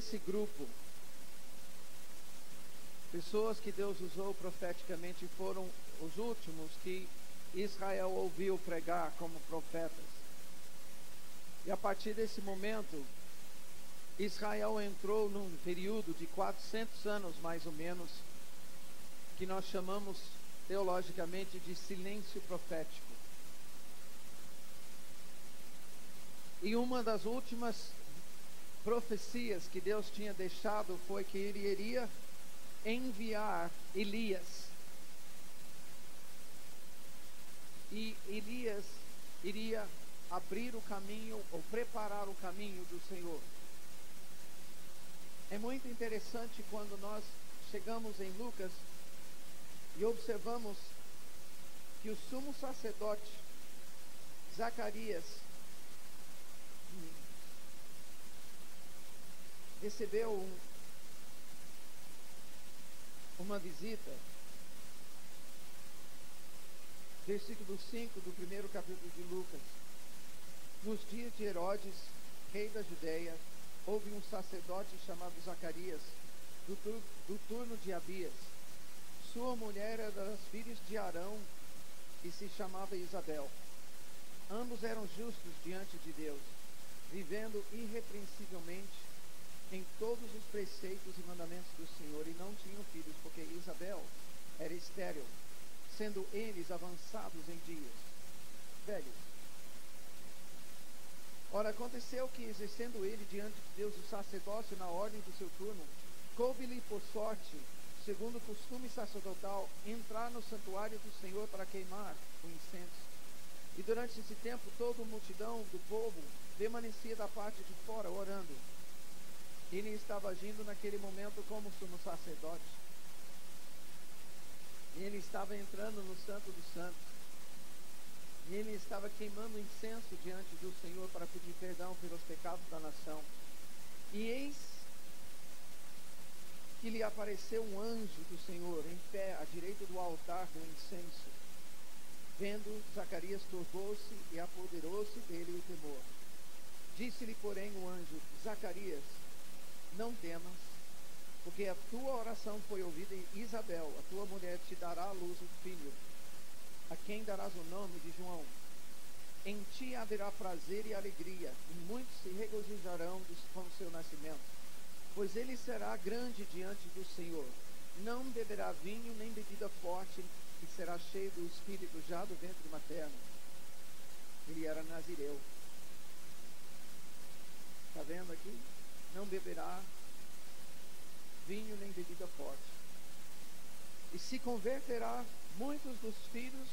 esse grupo, pessoas que Deus usou profeticamente, foram os últimos que Israel ouviu pregar como profetas. E a partir desse momento, Israel entrou num período de 400 anos, mais ou menos, que nós chamamos teologicamente de silêncio profético. E uma das últimas profecias que Deus tinha deixado foi que Ele iria enviar Elias. E Elias iria abrir o caminho, ou preparar o caminho do Senhor. É muito interessante quando nós chegamos em Lucas e observamos que o sumo sacerdote Zacarias recebeu uma visita. Versículo 5 do primeiro capítulo de Lucas. Nos dias de Herodes, rei da Judeia, houve um sacerdote chamado Zacarias, do turno de Abias. Sua mulher era das filhas de Arão e se chamava Isabel. Ambos eram justos diante de Deus, vivendo irrepreensivelmente em todos os preceitos e mandamentos do Senhor, e não tinham filhos, porque Isabel era estéril, sendo eles avançados em dias, velhos. Ora, aconteceu que, exercendo ele diante de Deus o sacerdócio na ordem do seu turno, coube-lhe por sorte, segundo o costume sacerdotal, entrar no santuário do Senhor para queimar o incenso. E durante esse tempo, toda a multidão do povo permanecia da parte de fora, orando. Ele estava agindo naquele momento como sumo sacerdote. Ele estava entrando no Santo dos Santos. E ele estava queimando incenso diante do Senhor para pedir perdão pelos pecados da nação. E eis que lhe apareceu um anjo do Senhor em pé à direita do altar do incenso. Vendo, Zacarias turbou-se e apoderou-se dele o temor. Disse-lhe, porém, o anjo: Zacarias, não temas, porque a tua oração foi ouvida, e Isabel, a tua mulher, te dará à luz um filho, a quem darás o nome de João. Em ti haverá prazer e alegria, e muitos se regozijarão com o seu nascimento, pois ele será grande diante do Senhor. Não beberá vinho nem bebida forte, e será cheio do Espírito já do ventre materno. Ele era nazireu. Está vendo aqui? Não beberá vinho nem bebida forte. E se converterá muitos dos filhos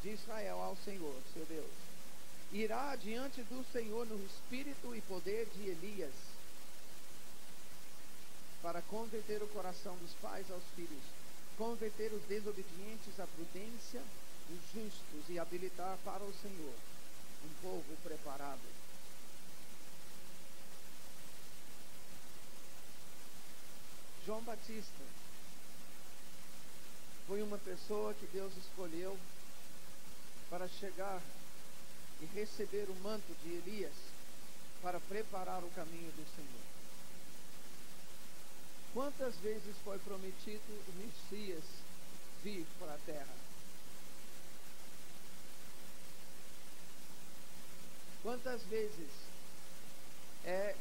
de Israel ao Senhor, seu Deus. Irá diante do Senhor no espírito e poder de Elias, para converter o coração dos pais aos filhos, converter os desobedientes à prudência, os justos, e habilitar para o Senhor um povo preparado. João Batista foi uma pessoa que Deus escolheu para chegar e receber o manto de Elias para preparar o caminho do Senhor. Quantas vezes foi prometido o Messias vir para a terra? Quantas vezes é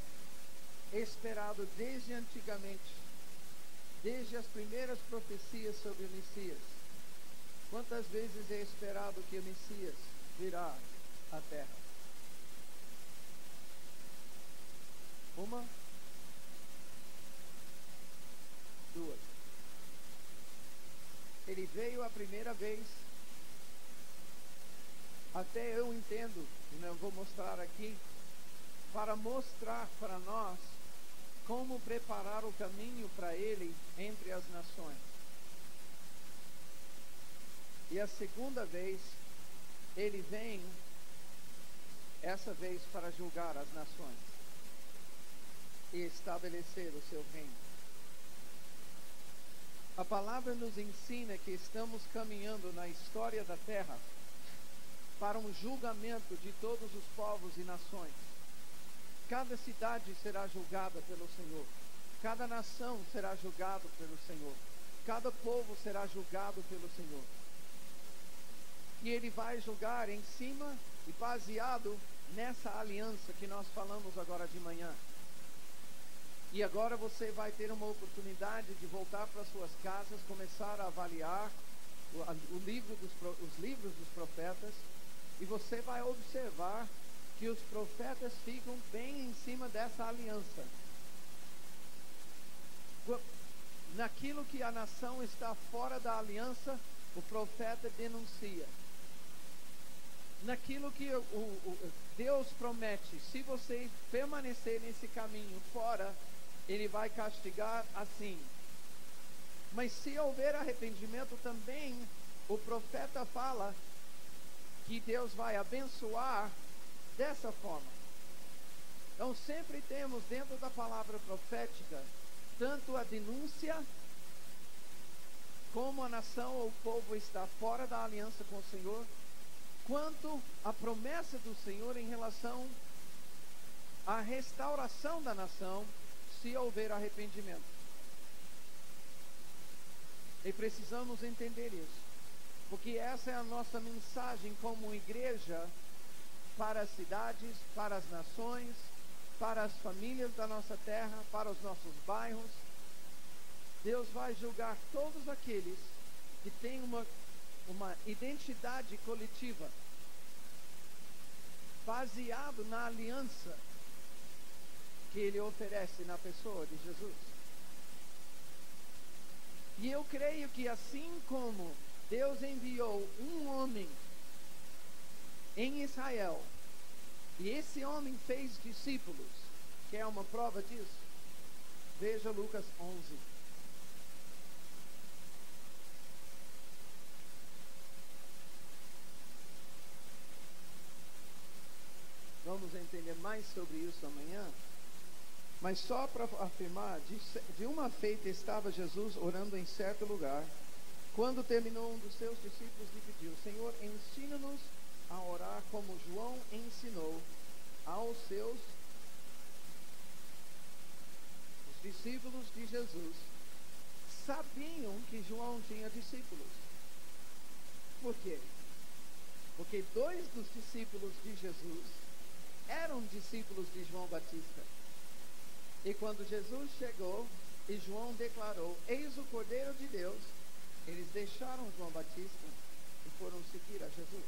esperado desde antigamente, desde as primeiras profecias sobre o Messias? Quantas vezes é esperado que o Messias virá à terra? Uma? Duas. Ele veio a primeira vez, até eu entendo, e não vou mostrar aqui, para mostrar para nós como preparar o caminho para ele entre as nações. E a segunda vez, ele vem, essa vez para julgar as nações e estabelecer o seu reino. A palavra nos ensina que estamos caminhando na história da terra para um julgamento de todos os povos e nações. Cada cidade será julgada pelo Senhor. Cada nação será julgada pelo Senhor. Cada povo será julgado pelo Senhor. E Ele vai julgar em cima e baseado nessa aliança que nós falamos agora de manhã. E agora você vai ter uma oportunidade de voltar para suas casas, começar a avaliar os livros dos profetas, e você vai observar que os profetas ficam bem em cima dessa aliança. Naquilo que a nação está fora da aliança, o profeta denuncia. Naquilo que Deus promete, se você permanecer nesse caminho fora, Ele vai castigar assim. Mas se houver arrependimento também, o profeta fala que Deus vai abençoar dessa forma. Então sempre temos dentro da palavra profética tanto a denúncia, como a nação ou o povo está fora da aliança com o Senhor, quanto a promessa do Senhor em relação à restauração da nação, se houver arrependimento. E precisamos entender isso, porque essa é a nossa mensagem como igreja para as cidades, para as nações, para as famílias da nossa terra, para os nossos bairros. Deus vai julgar todos aqueles que têm uma identidade coletiva baseado na aliança que Ele oferece na pessoa de Jesus. E eu creio que assim como Deus enviou um homem em Israel, e esse homem fez discípulos, que é uma prova disso, veja Lucas 11. Vamos entender mais sobre isso amanhã. Mas só para afirmar, de uma feita estava Jesus orando em certo lugar. Quando terminou, um dos seus discípulos lhe pediu: Senhor, ensina-nos a orar como João ensinou aos seus os discípulos de Jesus. Sabiam que João tinha discípulos. Por quê? Porque 2 dos discípulos de Jesus eram discípulos de João Batista. E quando Jesus chegou e João declarou: Eis o Cordeiro de Deus, eles deixaram João Batista e foram seguir a Jesus.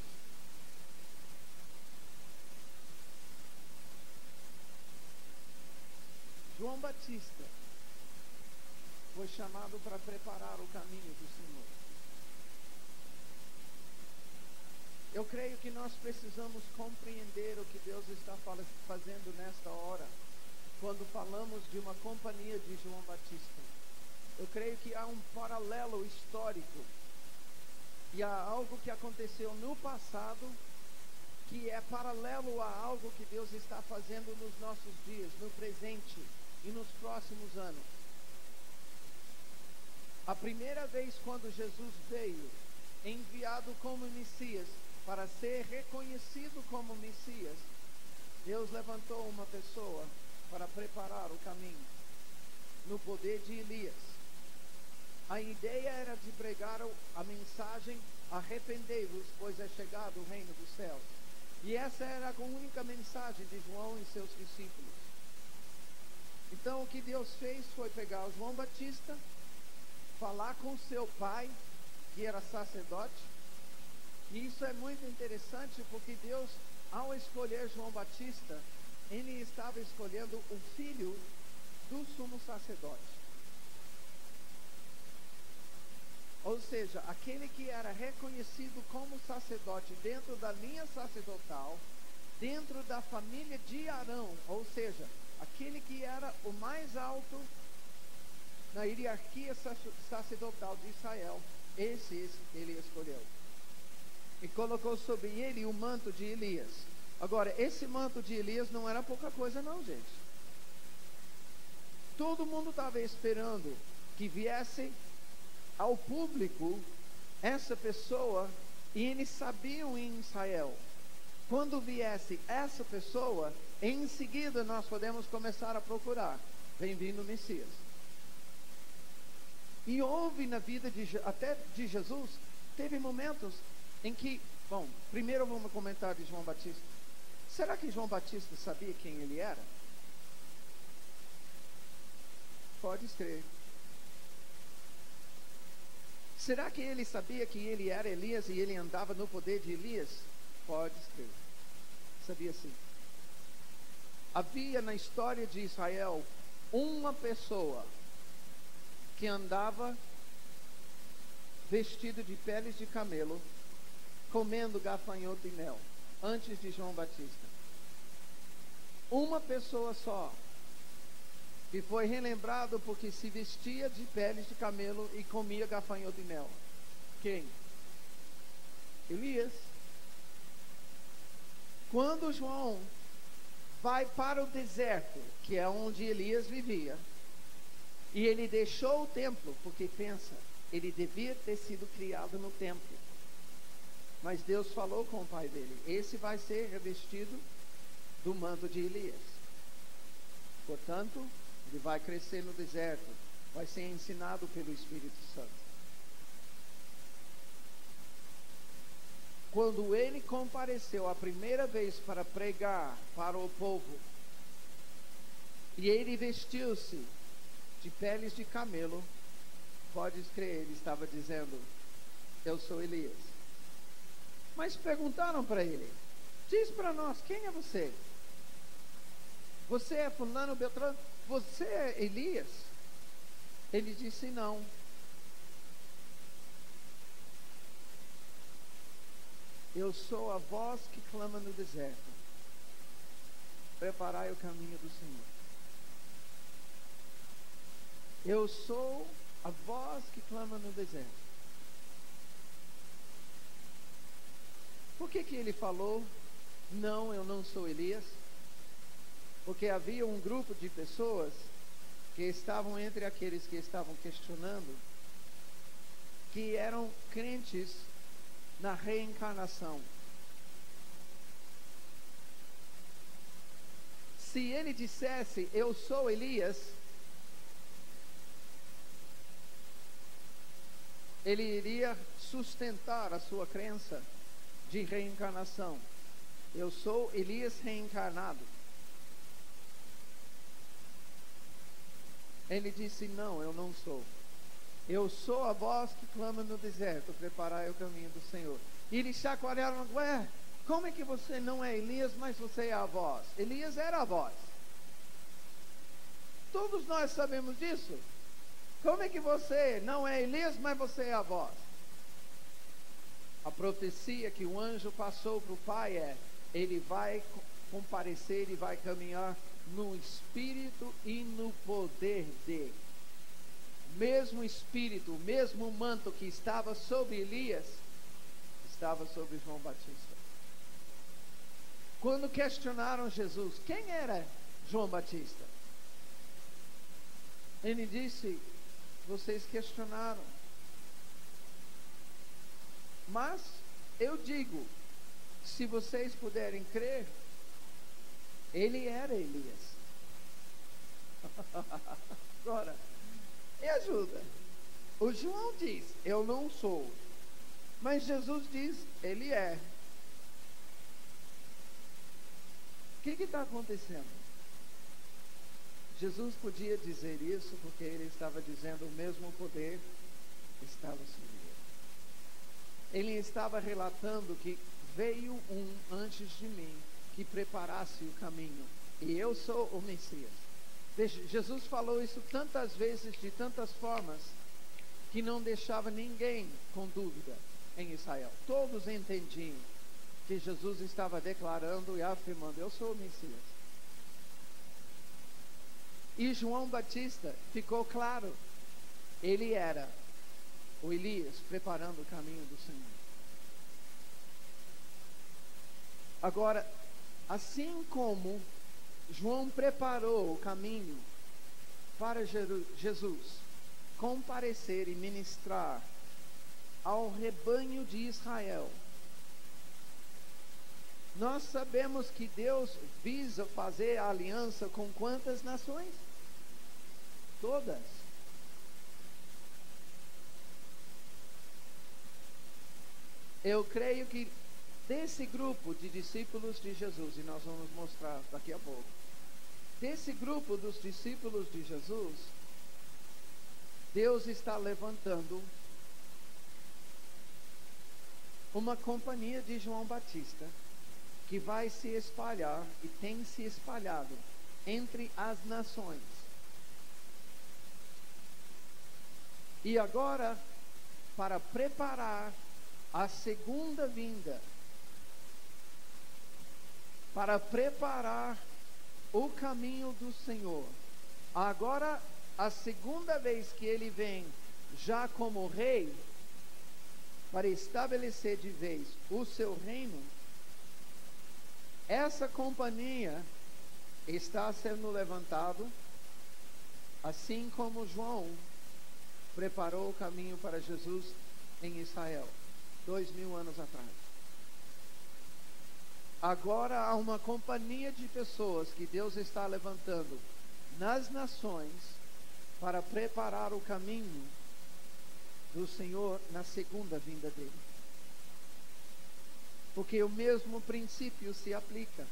João Batista foi chamado para preparar o caminho do Senhor. Eu creio que nós precisamos compreender o que Deus está fazendo nesta hora, quando falamos de uma companhia de João Batista. Eu creio que há um paralelo histórico, e há algo que aconteceu no passado, que é paralelo a algo que Deus está fazendo nos nossos dias, no presente e nos próximos anos. A primeira vez quando Jesus veio, enviado como Messias, para ser reconhecido como Messias, Deus levantou uma pessoa para preparar o caminho, no poder de Elias. A ideia era de pregar a mensagem: arrependei-vos, pois é chegado o reino dos céus. E essa era a única mensagem de João e seus discípulos. Então o que Deus fez foi pegar o João Batista, falar com seu pai, que era sacerdote. E isso é muito interessante, porque Deus, ao escolher João Batista, Ele estava escolhendo o filho do sumo sacerdote. Ou seja, aquele que era reconhecido como sacerdote dentro da linha sacerdotal, dentro da família de Arão, ou seja, aquele que era o mais alto na hierarquia sacerdotal de Israel, esse ele escolheu. E colocou sobre ele o manto de Elias. Agora, esse manto de Elias não era pouca coisa não, gente. Todo mundo estava esperando que viesse ao público essa pessoa, e eles sabiam em Israel, quando viesse essa pessoa, Em seguida, nós podemos começar a procurar. Vem vindo o Messias. E houve na vida até de Jesus, teve momentos em que, bom, primeiro vamos comentar de João Batista. Será que João Batista sabia quem ele era? Pode crer. Será que ele sabia que ele era Elias e ele andava no poder de Elias? Pode crer. Sabia sim. Havia na história de Israel uma pessoa que andava vestido de peles de camelo, comendo gafanhoto e mel, antes de João Batista. Uma pessoa só, que foi relembrado porque se vestia de peles de camelo e comia gafanhoto e mel. Quem? Elias. Quando João vai para o deserto, que é onde Elias vivia, e ele deixou o templo, porque pensa, ele devia ter sido criado no templo, mas Deus falou com o pai dele, esse vai ser revestido do manto de Elias. Portanto, ele vai crescer no deserto, vai ser ensinado pelo Espírito Santo. Quando ele compareceu a primeira vez para pregar para o povo, e ele vestiu-se de peles de camelo, pode crer, ele estava dizendo, eu sou Elias. Mas perguntaram para ele, diz para nós, quem é você? Você é fulano, Beltrano? Você é Elias? Ele disse não. Eu sou a voz que clama no deserto. Preparai o caminho do Senhor. Eu sou a voz que clama no deserto. Por que ele falou, não, eu não sou Elias? Porque havia um grupo de pessoas que estavam entre aqueles que estavam questionando, que eram crentes na reencarnação. Se ele dissesse, eu sou Elias, ele iria sustentar a sua crença de reencarnação. Eu sou Elias reencarnado. Ele disse, não, eu não sou. Eu sou a voz que clama no deserto, preparai o caminho do Senhor. E eles chacoalharam, ué, como é que você não é Elias, mas você é a voz? Elias era a voz. Todos nós sabemos disso. Como é que você não é Elias, mas você é a voz? A profecia que o anjo passou para o pai é, ele vai comparecer e vai caminhar no espírito e no poder de. Mesmo espírito, o mesmo manto que estava sobre Elias, estava sobre João Batista. Quando questionaram Jesus, quem era João Batista? Ele disse, vocês questionaram. Mas eu digo, se vocês puderem crer, ele era Elias. Agora, me ajuda. O João diz, eu não sou. Mas Jesus diz, ele é. O que está acontecendo? Jesus podia dizer isso porque ele estava dizendo o mesmo poder estava sobre ele. Ele estava relatando que veio um antes de mim que preparasse o caminho. E eu sou o Messias. Veja, Jesus falou isso tantas vezes, de tantas formas, que não deixava ninguém com dúvida em Israel. Todos entendiam que Jesus estava declarando e afirmando, eu sou o Messias. E João Batista ficou claro, ele era o Elias preparando o caminho do Senhor. Agora, assim como João preparou o caminho para Jesus comparecer e ministrar ao rebanho de Israel, Nós sabemos que Deus visa fazer aliança com quantas nações? Todas. Eu creio que desse grupo de discípulos de Jesus, e nós vamos mostrar daqui a pouco, desse grupo dos discípulos de Jesus, Deus está levantando uma companhia de João Batista que vai se espalhar e tem se espalhado entre as nações. E agora, para preparar a segunda vinda, para preparar o caminho do Senhor, agora a segunda vez que ele vem já como rei, para estabelecer de vez o seu reino, essa companhia está sendo levantado, assim como João preparou o caminho para Jesus em Israel, 2000 anos atrás. Agora há uma companhia de pessoas que Deus está levantando nas nações para preparar o caminho do Senhor na segunda vinda dele. Porque o mesmo princípio se aplica.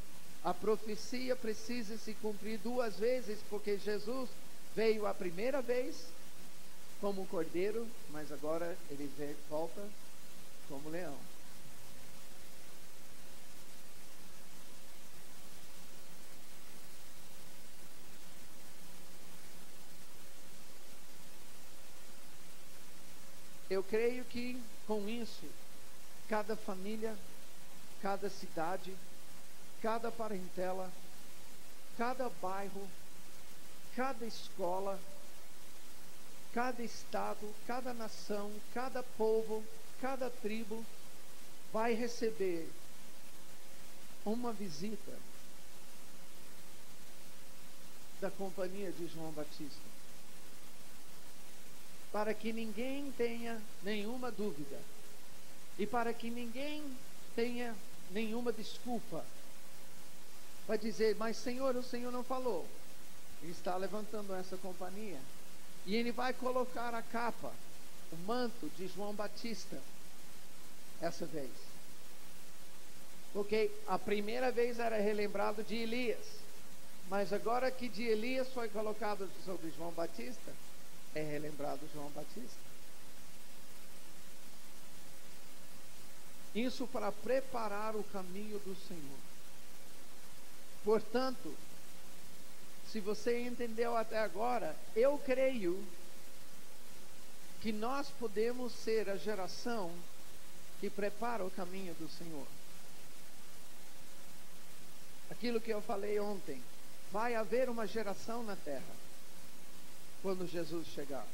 A profecia precisa se cumprir duas vezes, porque Jesus veio a primeira vez como cordeiro, mas agora ele volta como leão. Eu creio que com isso, cada família, cada cidade, cada parentela, cada bairro, cada escola, cada estado, cada nação, cada povo, cada tribo vai receber uma visita da companhia de João Batista, para que ninguém tenha nenhuma dúvida e para que ninguém tenha nenhuma desculpa para dizer, mas Senhor, o Senhor não falou. Ele está levantando essa companhia e ele vai colocar a capa, o manto de João Batista essa vez, porque a primeira vez era relembrado de Elias, mas agora que de Elias foi colocado sobre João Batista, é relembrado João Batista. Isso para preparar o caminho do Senhor. Portanto, se você entendeu até agora, eu creio que nós podemos ser a geração que prepara o caminho do Senhor. Aquilo que eu falei ontem, vai haver uma geração na terra quando Jesus chegar.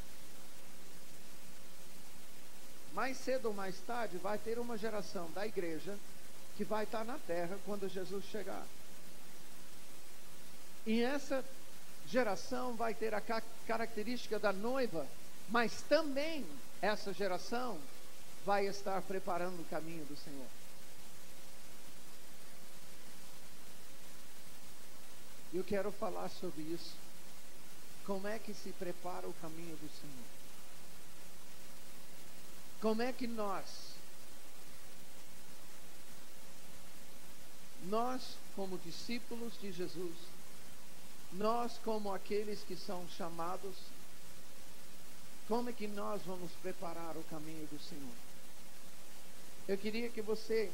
Mais cedo ou mais tarde vai ter uma geração da igreja que vai estar na terra quando Jesus chegar. E essa geração vai ter a característica da noiva, mas também essa geração vai estar preparando o caminho do Senhor. Eu quero falar sobre isso. Como é que se prepara o caminho do Senhor? Como é que nós como discípulos de Jesus, nós como aqueles que são chamados, como é que nós vamos preparar o caminho do Senhor? Eu queria que você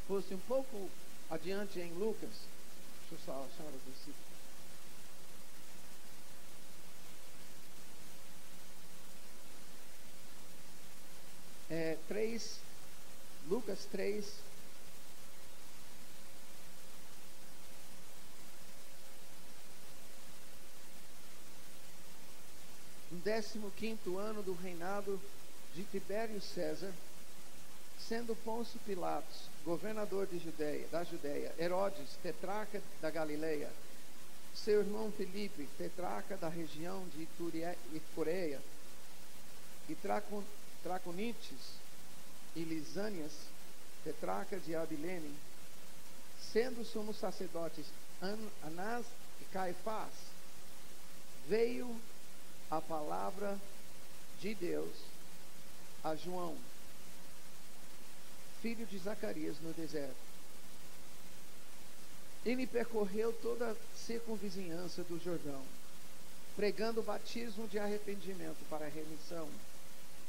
fosse um pouco adiante em Lucas. Deixa eu só achar o versículo. Lucas 3, no 15º ano do reinado de Tibério César, sendo Pôncio Pilatos governador da Judéia, Herodes, tetrarca da Galileia, seu irmão Filipe, tetrarca da região de Itureia, e Traconites e Lisânias, tetrarca de Abilene, sendo sumos sacerdotes Anás e Caifás, veio a palavra de Deus a João, filho de Zacarias, no deserto. Ele percorreu toda a circunvizinhança do Jordão, pregando o batismo de arrependimento para a remissão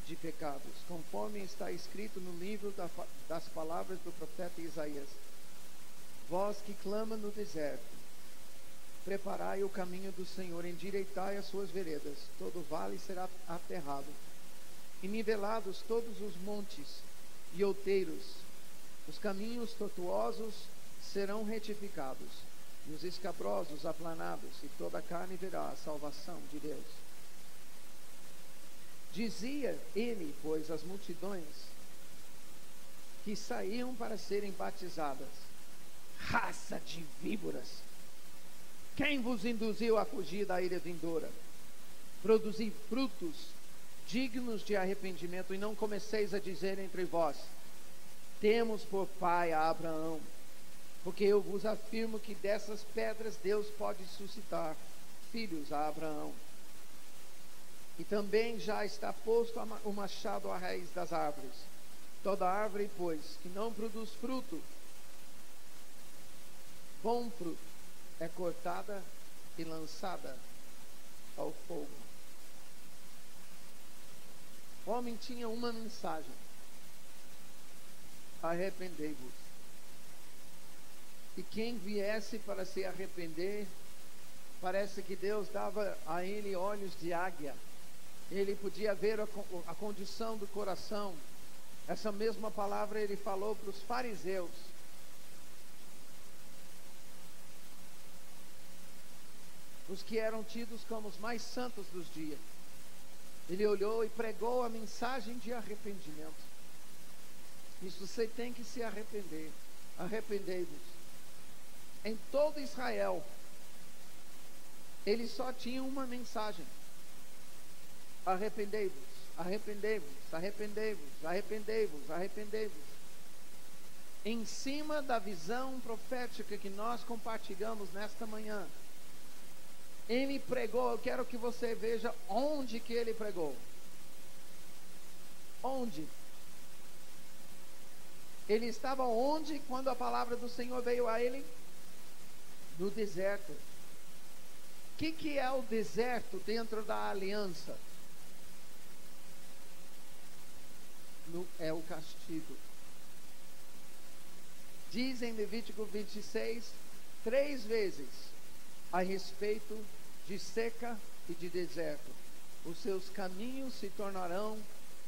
de pecados, conforme está escrito no livro das palavras do profeta Isaías: vós que clama no deserto, preparai o caminho do Senhor, endireitai as suas veredas, todo vale será aterrado, e nivelados todos os montes e outeiros, os caminhos tortuosos serão retificados, e os escabrosos aplanados, e toda a carne verá a salvação de Deus. Dizia ele, pois, às multidões que saíam para serem batizadas: raça de víboras, quem vos induziu a fugir da ira vindoura? Produzi frutos dignos de arrependimento, e não comeceis a dizer entre vós: temos por pai a Abraão. Porque eu vos afirmo que dessas pedras Deus pode suscitar filhos a Abraão. E também já está posto o machado à raiz das árvores. Toda árvore, pois, que não produz fruto, bom fruto, é cortada e lançada ao fogo. O homem tinha uma mensagem: arrependei-vos. E quem viesse para se arrepender, parece que Deus dava a ele olhos de águia. Ele podia ver a condição do coração. Essa mesma palavra ele falou para os fariseus. Os que eram tidos como os mais santos dos dias. Ele olhou e pregou a mensagem de arrependimento. Isso, você tem que se arrepender. Arrependei-vos. Em todo Israel, ele só tinha uma mensagem: arrependei-vos, arrependei-vos, arrependei-vos, arrependei-vos, arrependei-vos. Em cima da visão profética que nós compartilhamos nesta manhã, ele pregou. Eu quero que você veja onde que ele pregou. Onde? Ele estava onde quando a palavra do Senhor veio a ele? No deserto. O que é o deserto dentro da aliança? É o castigo. Diz em Levítico 26, 3 vezes, a respeito de seca e de deserto: os seus caminhos se tornarão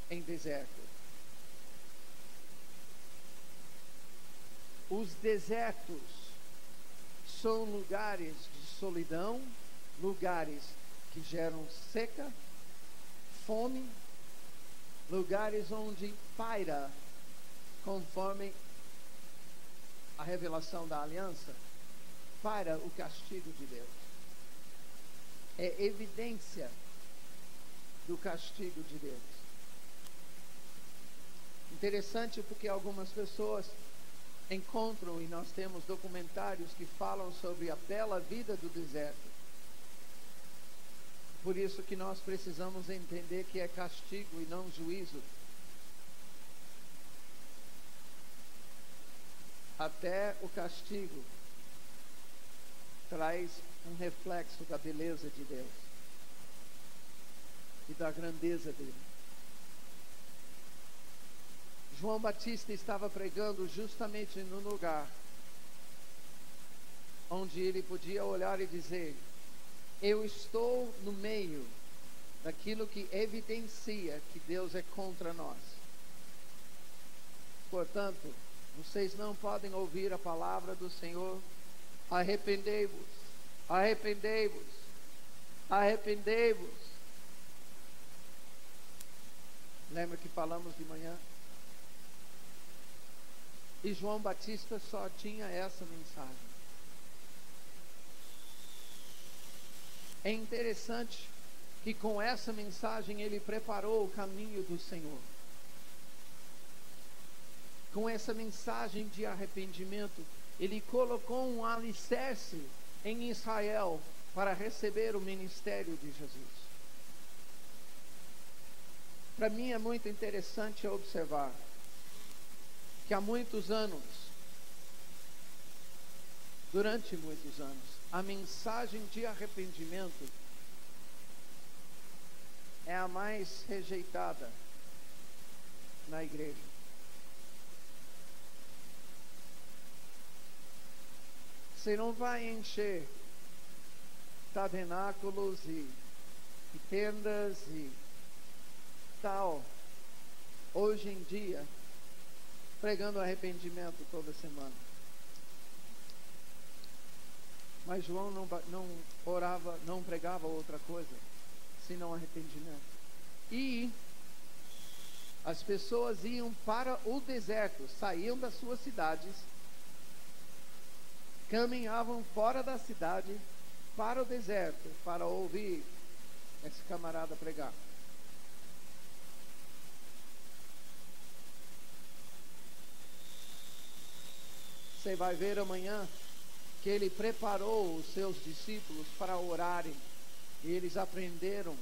em deserto. Os desertos são lugares de solidão, lugares que geram seca, fome, lugares onde paira, conforme a revelação da aliança, paira o castigo de Deus. É evidência do castigo de Deus. Interessante, porque algumas pessoas encontram, e nós temos documentários que falam sobre a bela vida do deserto. Por isso que nós precisamos entender que é castigo e não juízo. Até o castigo traz um reflexo da beleza de Deus e da grandeza dele. João Batista estava pregando justamente no lugar onde ele podia olhar e dizer: eu estou no meio daquilo que evidencia que Deus é contra nós. Portanto, vocês não podem ouvir a palavra do Senhor: arrependei-vos, arrependei-vos, arrependei-vos. Lembra que falamos de manhã? E João Batista só tinha essa mensagem. É interessante que com essa mensagem ele preparou o caminho do Senhor. com essa mensagem de arrependimento, ele colocou um alicerce em Israel para receber o ministério de Jesus. Para mim é muito interessante observar que há muitos anos, durante muitos anos, a mensagem de arrependimento é a mais rejeitada na igreja. Você não vai encher tabernáculos e tendas e tal, hoje em dia, pregando arrependimento toda semana. Mas João não orava, não pregava outra coisa, senão arrependimento. E as pessoas iam para o deserto, saíam das suas cidades, caminhavam fora da cidade para o deserto, para ouvir esse camarada pregar. Você vai ver amanhã que ele preparou os seus discípulos para orarem, e eles aprenderam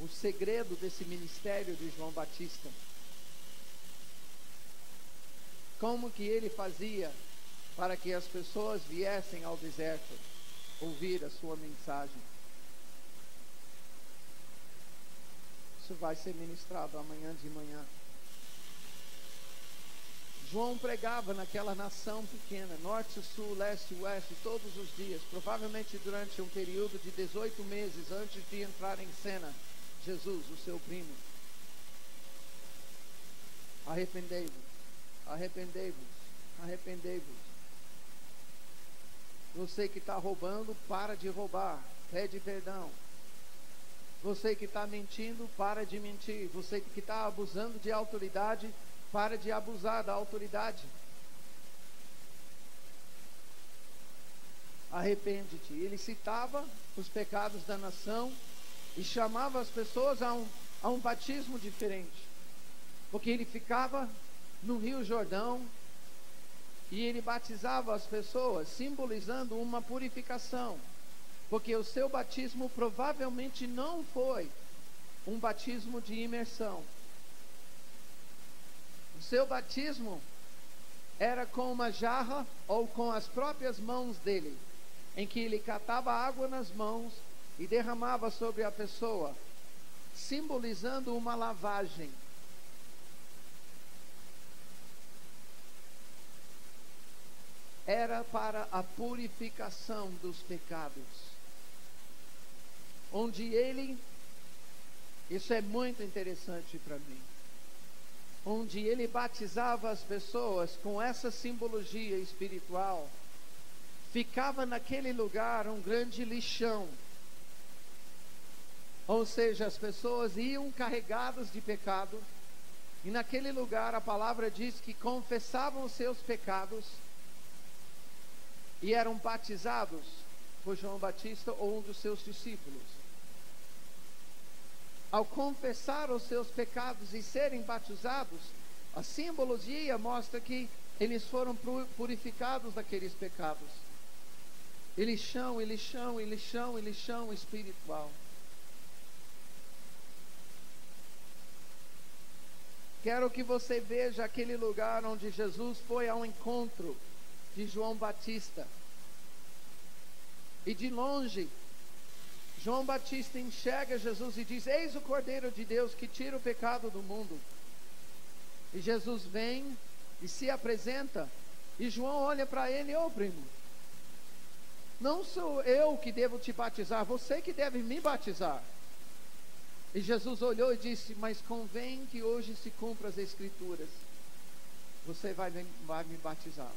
o segredo desse ministério de João Batista. Como que ele fazia para que as pessoas viessem ao deserto ouvir a sua mensagem? Isso vai ser ministrado amanhã de manhã. João pregava naquela nação pequena, norte, sul, leste, oeste, todos os dias, provavelmente durante um período de 18 meses antes de entrar em cena Jesus, o seu primo. Arrependei-vos, arrependei-vos, arrependei-vos. Você que está roubando, para de roubar, pede perdão. Você que está mentindo, para de mentir. Você que está abusando de autoridade, para de abusar da autoridade. Arrepende-te. Ele citava os pecados da nação e chamava as pessoas a um batismo diferente, porque ele ficava no Rio Jordão e ele batizava as pessoas, simbolizando uma purificação, porque o seu batismo provavelmente não foi um batismo de imersão. O seu batismo era com uma jarra ou com as próprias mãos dele, em que ele catava água nas mãos e derramava sobre a pessoa, simbolizando uma lavagem. Era para a purificação dos pecados, onde ele, isso é muito interessante para mim, onde ele batizava as pessoas com essa simbologia espiritual, ficava naquele lugar um grande lixão, ou seja, as pessoas iam carregadas de pecado, e naquele lugar a palavra diz que confessavam os seus pecados, e eram batizados por João Batista ou um dos seus discípulos. Ao confessar os seus pecados e serem batizados, a simbologia mostra que eles foram purificados daqueles pecados. E lixão espiritual. Quero que você veja aquele lugar onde Jesus foi ao encontro de João Batista. E de longe, João Batista enxerga Jesus e diz: eis o Cordeiro de Deus que tira o pecado do mundo. E Jesus vem e se apresenta, e João olha para ele: ô primo, não sou eu que devo te batizar, você que deve me batizar. E Jesus olhou e disse: mas convém que hoje se cumpra as Escrituras, você vai me batizar.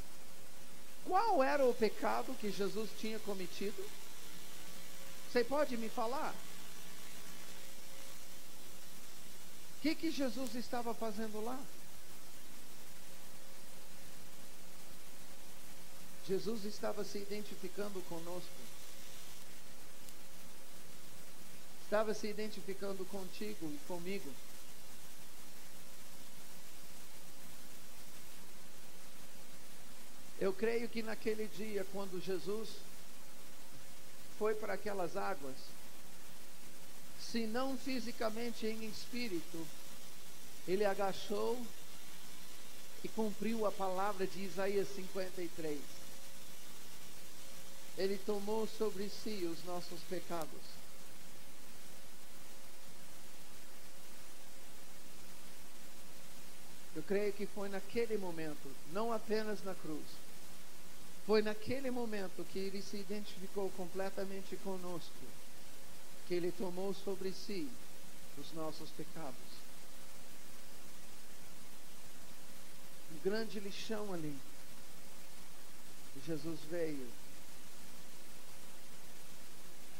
Qual era o pecado que Jesus tinha cometido? Você pode me falar? O que Jesus estava fazendo lá? Jesus estava se identificando conosco. Estava se identificando contigo e comigo. creio que naquele dia, quando Jesus foi para aquelas águas, se não fisicamente, em espírito, ele agachou e cumpriu a palavra de Isaías 53. Ele tomou sobre si os nossos pecados. Eu creio que foi naquele momento, não apenas na cruz, foi naquele momento que ele se identificou completamente conosco, que ele tomou sobre si os nossos pecados. Um grande lixão ali. E Jesus veio,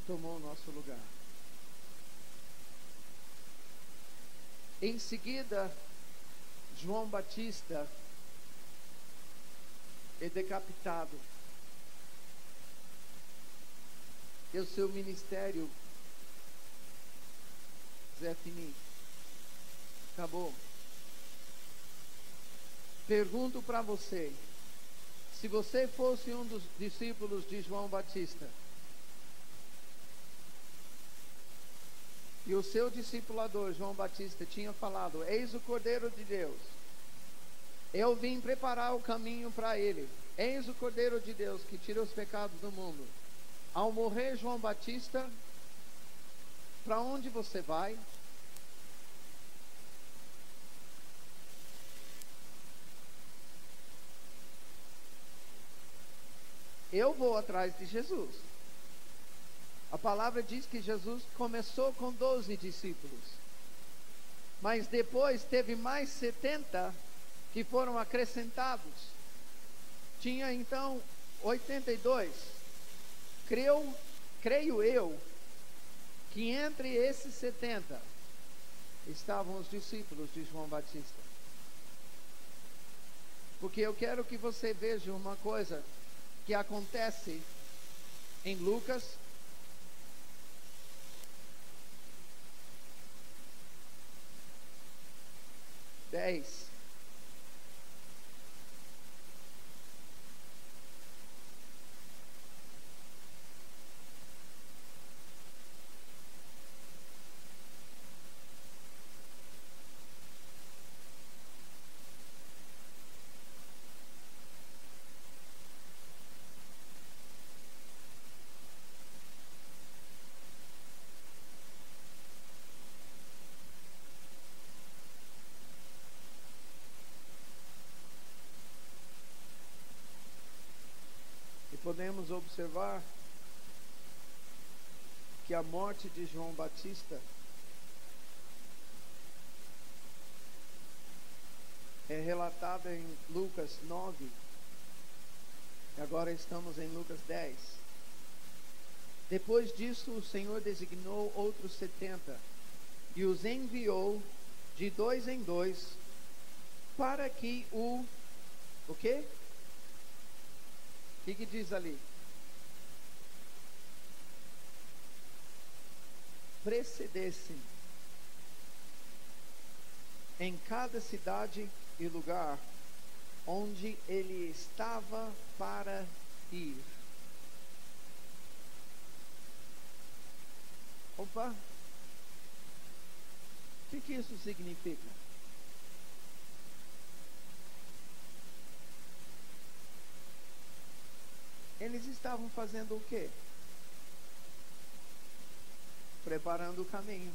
tomou o nosso lugar. Em seguida, João Batista é decapitado. E o seu ministério é fini. Acabou. Pergunto para você, se você fosse um dos discípulos de João Batista, e o seu discipulador João Batista tinha falado: eis o Cordeiro de Deus, eu vim preparar o caminho para ele, eis o Cordeiro de Deus que tira os pecados do mundo. Ao morrer João Batista, para onde você vai? Eu vou atrás de Jesus. A palavra diz que Jesus começou com 12 discípulos, mas depois teve mais 70 que foram acrescentados. Tinha então 82. Creio eu que entre esses 70 estavam os discípulos de João Batista. Porque eu quero que você veja uma coisa que acontece em Lucas 10. Podemos observar que a morte de João Batista é relatada em Lucas 9, e agora estamos em Lucas 10. Depois disso, o Senhor designou outros 70 e os enviou de 2 em 2 para que o quê? O que diz ali? Precedessem em cada cidade e lugar onde ele estava para ir. Opa! O que isso significa? Eles estavam fazendo o quê? Preparando o caminho.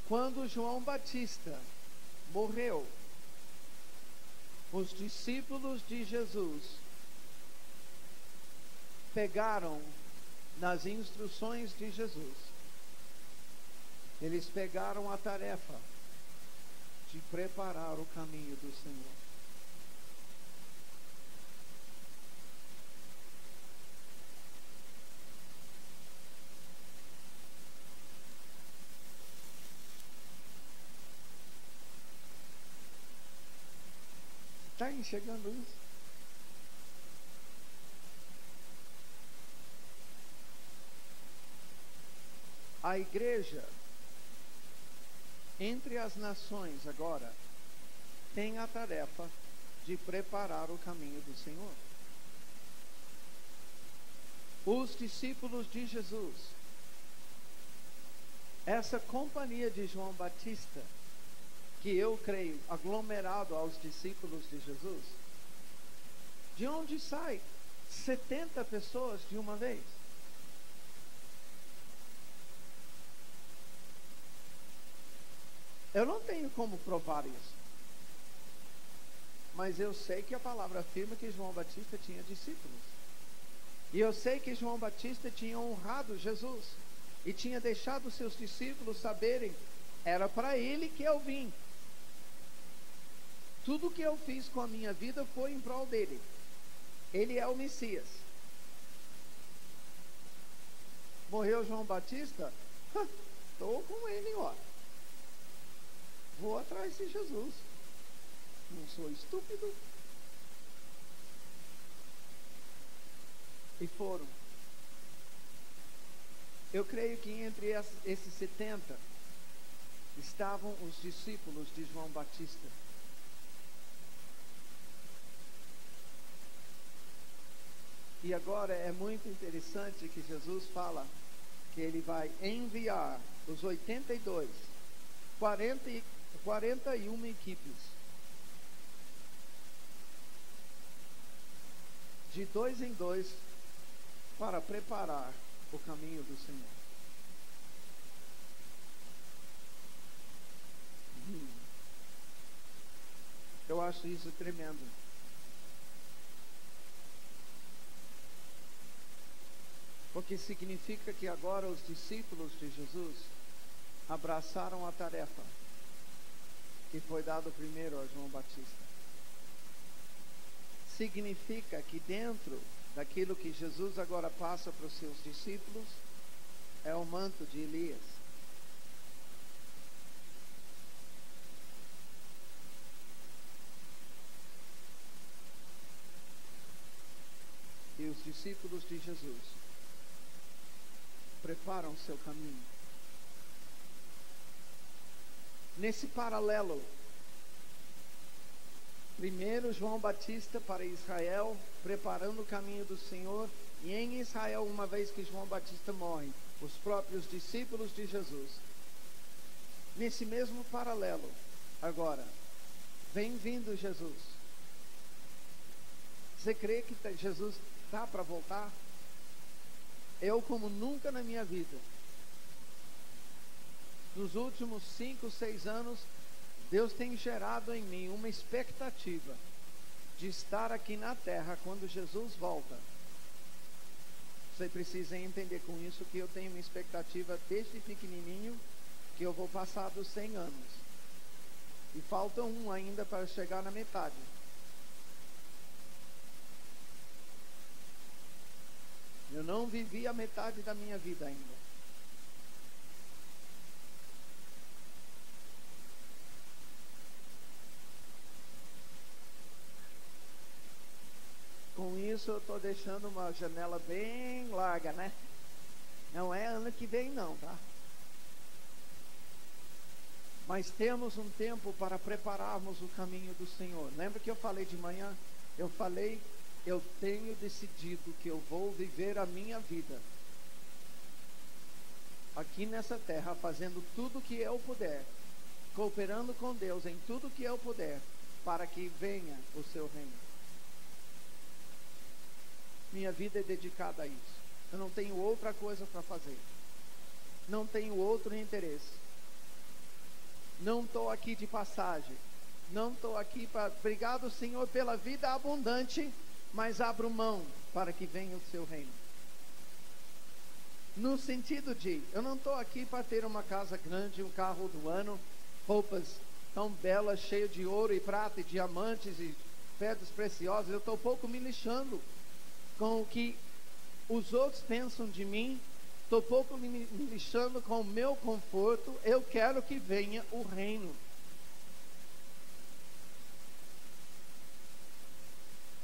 Quando João Batista morreu, os discípulos de Jesus pegaram nas instruções de Jesus. Eles pegaram a tarefa de preparar o caminho do Senhor. Está enxergando isso? A igreja entre as nações agora tem a tarefa de preparar o caminho do Senhor. Os discípulos de Jesus, essa companhia de João Batista, que eu creio aglomerado aos discípulos de Jesus, de onde sai 70 pessoas de uma vez? Eu não tenho como provar isso, mas eu sei que a palavra afirma que João Batista tinha discípulos, e eu sei que João Batista tinha honrado Jesus, e tinha deixado seus discípulos saberem, era para ele que eu vim, tudo que eu fiz com a minha vida foi em prol dele, ele é o Messias. Morreu João Batista, estou com ele, ó, vou atrás de Jesus, não sou estúpido. E foram. Eu creio que entre esses 70 estavam os discípulos de João Batista. E agora é muito interessante que Jesus fala que ele vai enviar os 82, 41 equipes, de 2 em 2, para preparar o caminho do Senhor. Eu acho isso tremendo. Porque significa que agora os discípulos de Jesus abraçaram a tarefa que foi dado primeiro a João Batista. Significa que dentro daquilo que Jesus agora passa para os seus discípulos é o manto de Elias. E os discípulos de Jesus preparam o seu caminho. Nesse paralelo, primeiro João Batista para Israel, preparando o caminho do Senhor, e em Israel, uma vez que João Batista morre, os próprios discípulos de Jesus. Nesse mesmo paralelo, agora, vem vindo Jesus. Você crê que Jesus está para voltar? Eu, como nunca na minha vida, nos últimos 5, 6 anos, Deus tem gerado em mim uma expectativa de estar aqui na terra quando Jesus volta. Você precisa entender com isso que eu tenho uma expectativa desde pequenininho, que eu vou passar dos 100 anos. E falta um ainda para chegar na metade. Eu não vivi a metade da minha vida ainda. Com isso eu estou deixando uma janela bem larga, né? Não é ano que vem não, tá? Mas temos um tempo para prepararmos o caminho do Senhor. Lembra que eu falei de manhã? Eu falei, eu tenho decidido que eu vou viver a minha vida aqui nessa terra, fazendo tudo que eu puder, cooperando com Deus em tudo que eu puder, para que venha o seu reino. Minha vida é dedicada a isso. Eu não tenho outra coisa para fazer. Não tenho outro interesse. Não estou aqui de passagem. Não estou aqui para... Obrigado, Senhor, pela vida abundante, mas abro mão para que venha o seu reino. No sentido de, eu não estou aqui para ter uma casa grande, um carro do ano, roupas tão belas, cheias de ouro e prata e diamantes e pedras preciosas. Eu estou pouco me lixando com o que os outros pensam de mim. Estou pouco me lixando com o meu conforto. Eu quero que venha o reino.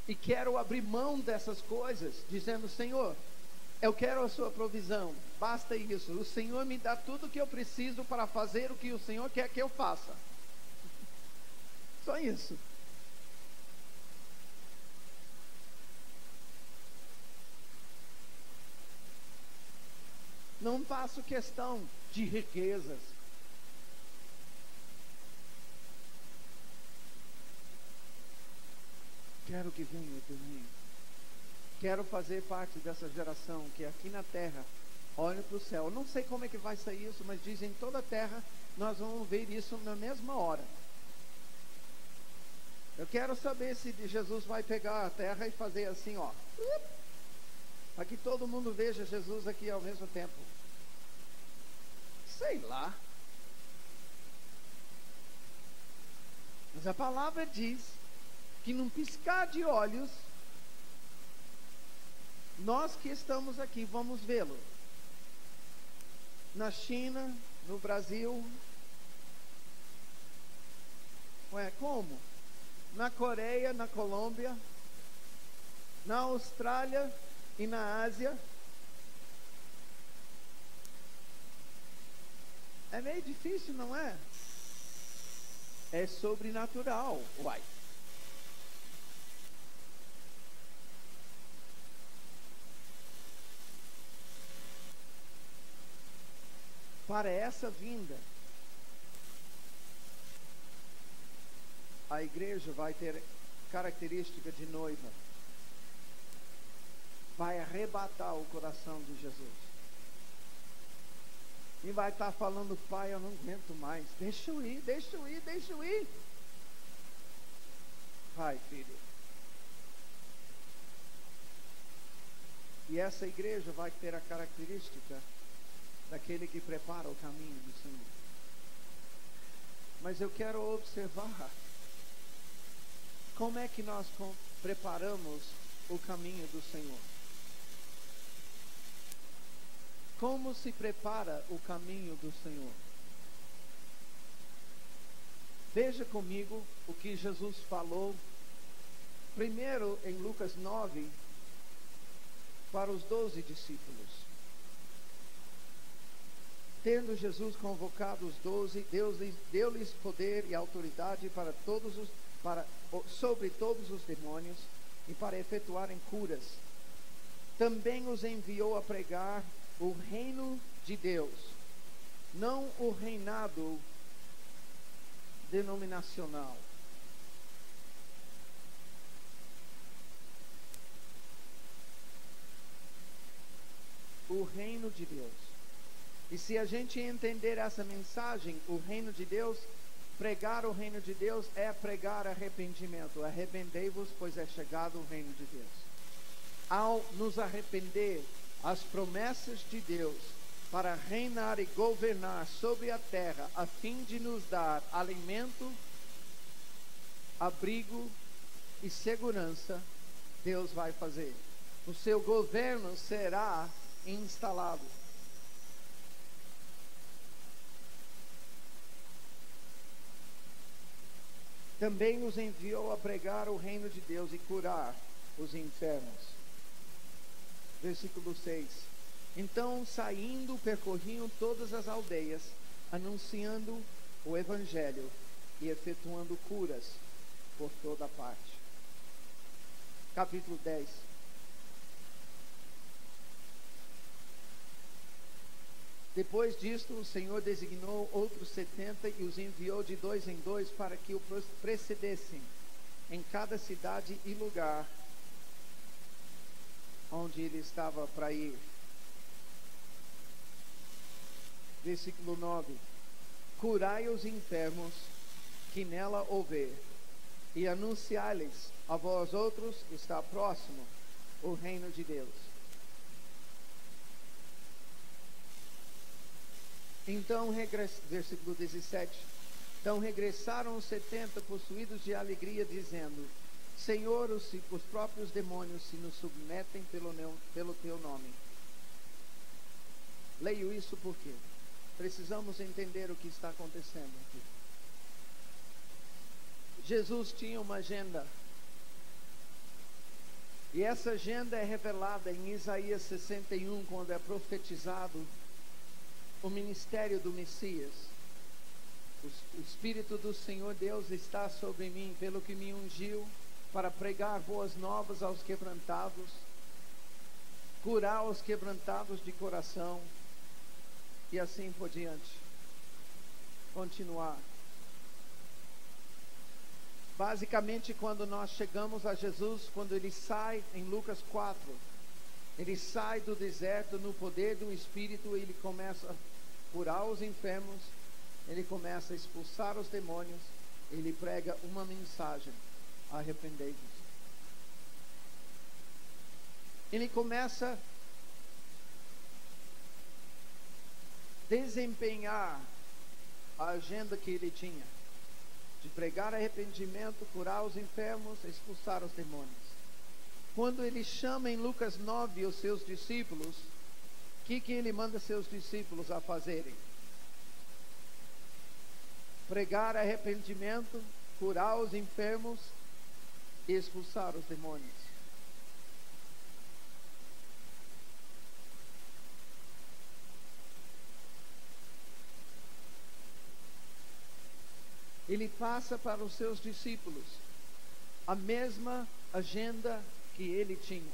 E quero abrir mão dessas coisas, dizendo: Senhor, eu quero a sua provisão, basta isso. O Senhor me dá tudo o que eu preciso para fazer o que o Senhor quer que eu faça. Só isso. Não faço questão de riquezas. Quero que venha também. Quero fazer parte dessa geração que aqui na terra olha para o céu. Eu não sei como é que vai sair isso, mas dizem toda a terra nós vamos ver isso na mesma hora. Eu quero saber se Jesus vai pegar a terra e fazer assim, ó. Para que todo mundo veja Jesus aqui ao mesmo tempo. Sei lá. Mas a palavra diz que num piscar de olhos, nós que estamos aqui vamos vê-lo. Na China, no Brasil. Ué, como? Na Coreia, na Colômbia, na Austrália e na Ásia. É meio difícil, não é? É sobrenatural, uai. Para essa vinda, a igreja vai ter característica de noiva. Vai arrebatar o coração de Jesus. E vai estar falando, pai, eu não aguento mais. Deixa eu ir, deixa eu ir, deixa eu ir. Vai, filho. E essa igreja vai ter a característica daquele que prepara o caminho do Senhor. Mas eu quero observar como é que nós preparamos o caminho do Senhor. Como se prepara o caminho do Senhor? Veja comigo o que Jesus falou, primeiro em Lucas 9, para os 12 discípulos. Tendo Jesus convocado os 12, Deus deu-lhes poder e autoridade sobre todos os demônios e para efetuarem curas. Também os enviou a pregar o reino de Deus, não o reinado denominacional. O reino de Deus. E se a gente entender essa mensagem, o reino de Deus, pregar o reino de Deus é pregar arrependimento. Arrependei-vos, pois é chegado o reino de Deus. Ao nos arrepender, as promessas de Deus para reinar e governar sobre a terra, a fim de nos dar alimento, abrigo e segurança, Deus vai fazer. O seu governo será instalado. Também os enviou a pregar o reino de Deus e curar os enfermos. Versículo 6. Então, saindo, percorriam todas as aldeias, anunciando o evangelho e efetuando curas por toda parte. Capítulo 10. Depois disto, o Senhor designou outros 70 e os enviou de 2 em 2 para que o precedessem em cada cidade e lugar onde ele estava para ir. Versículo 9. Curai os enfermos que nela houver, e anunciai-lhes: a vós outros está próximo o reino de Deus. Então, versículo 17. Então regressaram os 70 possuídos de alegria, dizendo: Senhor, os próprios demônios se nos submetem pelo teu nome. Leio isso porque precisamos entender o que está acontecendo aqui. Jesus tinha uma agenda. E essa agenda é revelada em Isaías 61, quando é profetizado o ministério do Messias. Os Espírito do Senhor Deus está sobre mim, pelo que me ungiu para pregar boas novas aos quebrantados, curar os quebrantados de coração, e assim por diante. Continuar. Basicamente, quando nós chegamos a Jesus, quando ele sai em Lucas 4, ele sai do deserto no poder do Espírito, ele começa a curar os enfermos, ele começa a expulsar os demônios, ele prega uma mensagem: arrependei-vos. Ele começa a desempenhar a agenda que ele tinha, de pregar arrependimento, curar os enfermos, expulsar os demônios. Quando ele chama em Lucas 9 os seus discípulos, o que ele manda seus discípulos a fazerem? Pregar arrependimento, curar os enfermos e expulsar os demônios. Ele passa para os seus discípulos a mesma agenda que ele tinha.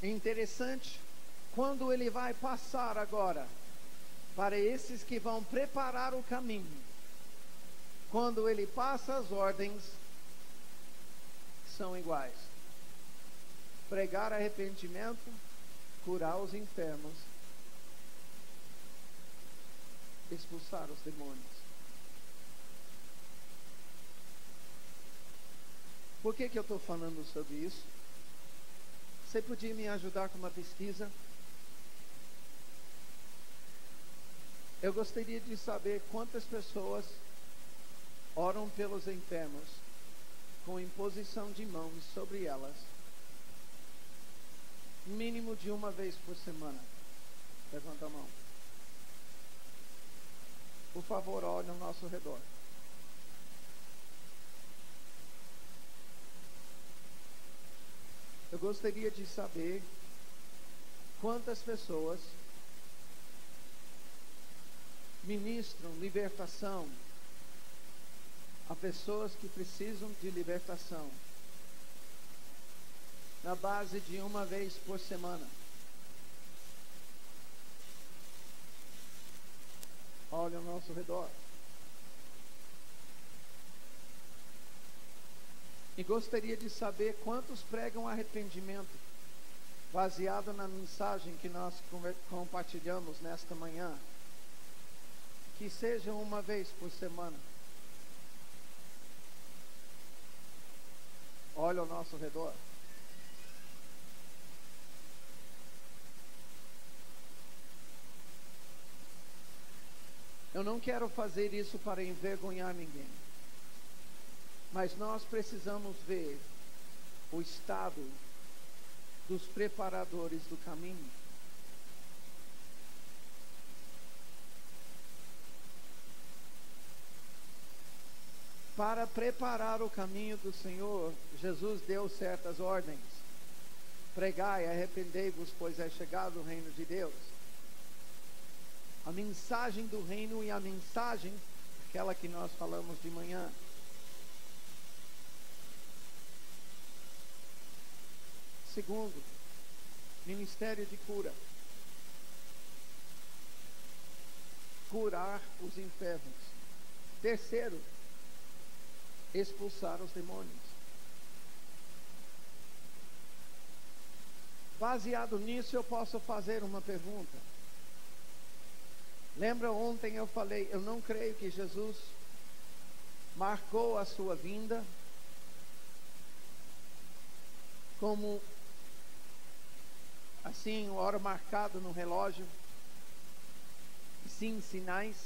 É interessante, quando ele vai passar agora para esses que vão preparar o caminho, quando ele passa, as ordens são iguais: pregar arrependimento, curar os enfermos, expulsar os demônios. Por que eu estou falando sobre isso? Você podia me ajudar com uma pesquisa? Eu gostaria de saber quantas pessoas oram pelos enfermos com imposição de mãos sobre elas, mínimo de uma vez por semana. Levanta a mão. Por favor, olhe ao nosso redor. Eu gostaria de saber quantas pessoas ministram libertação a pessoas que precisam de libertação, na base de uma vez por semana. Olha ao nosso redor. E gostaria de saber quantos pregam arrependimento, baseado na mensagem que nós compartilhamos nesta manhã, que seja uma vez por semana. Olha ao nosso redor. Eu não quero fazer isso para envergonhar ninguém, mas nós precisamos ver o estado dos preparadores do caminho. Para preparar o caminho do Senhor, Jesus deu certas ordens: pregai, arrependei-vos, pois é chegado o reino de Deus. A mensagem do reino e a mensagem, aquela que nós falamos de manhã. Segundo, ministério de cura. Curar os enfermos. Terceiro, expulsar os demônios. Baseado nisso, eu posso fazer uma pergunta. Lembra ontem eu falei, eu não creio que Jesus marcou a sua vinda como assim, hora marcada no relógio, sim, sinais.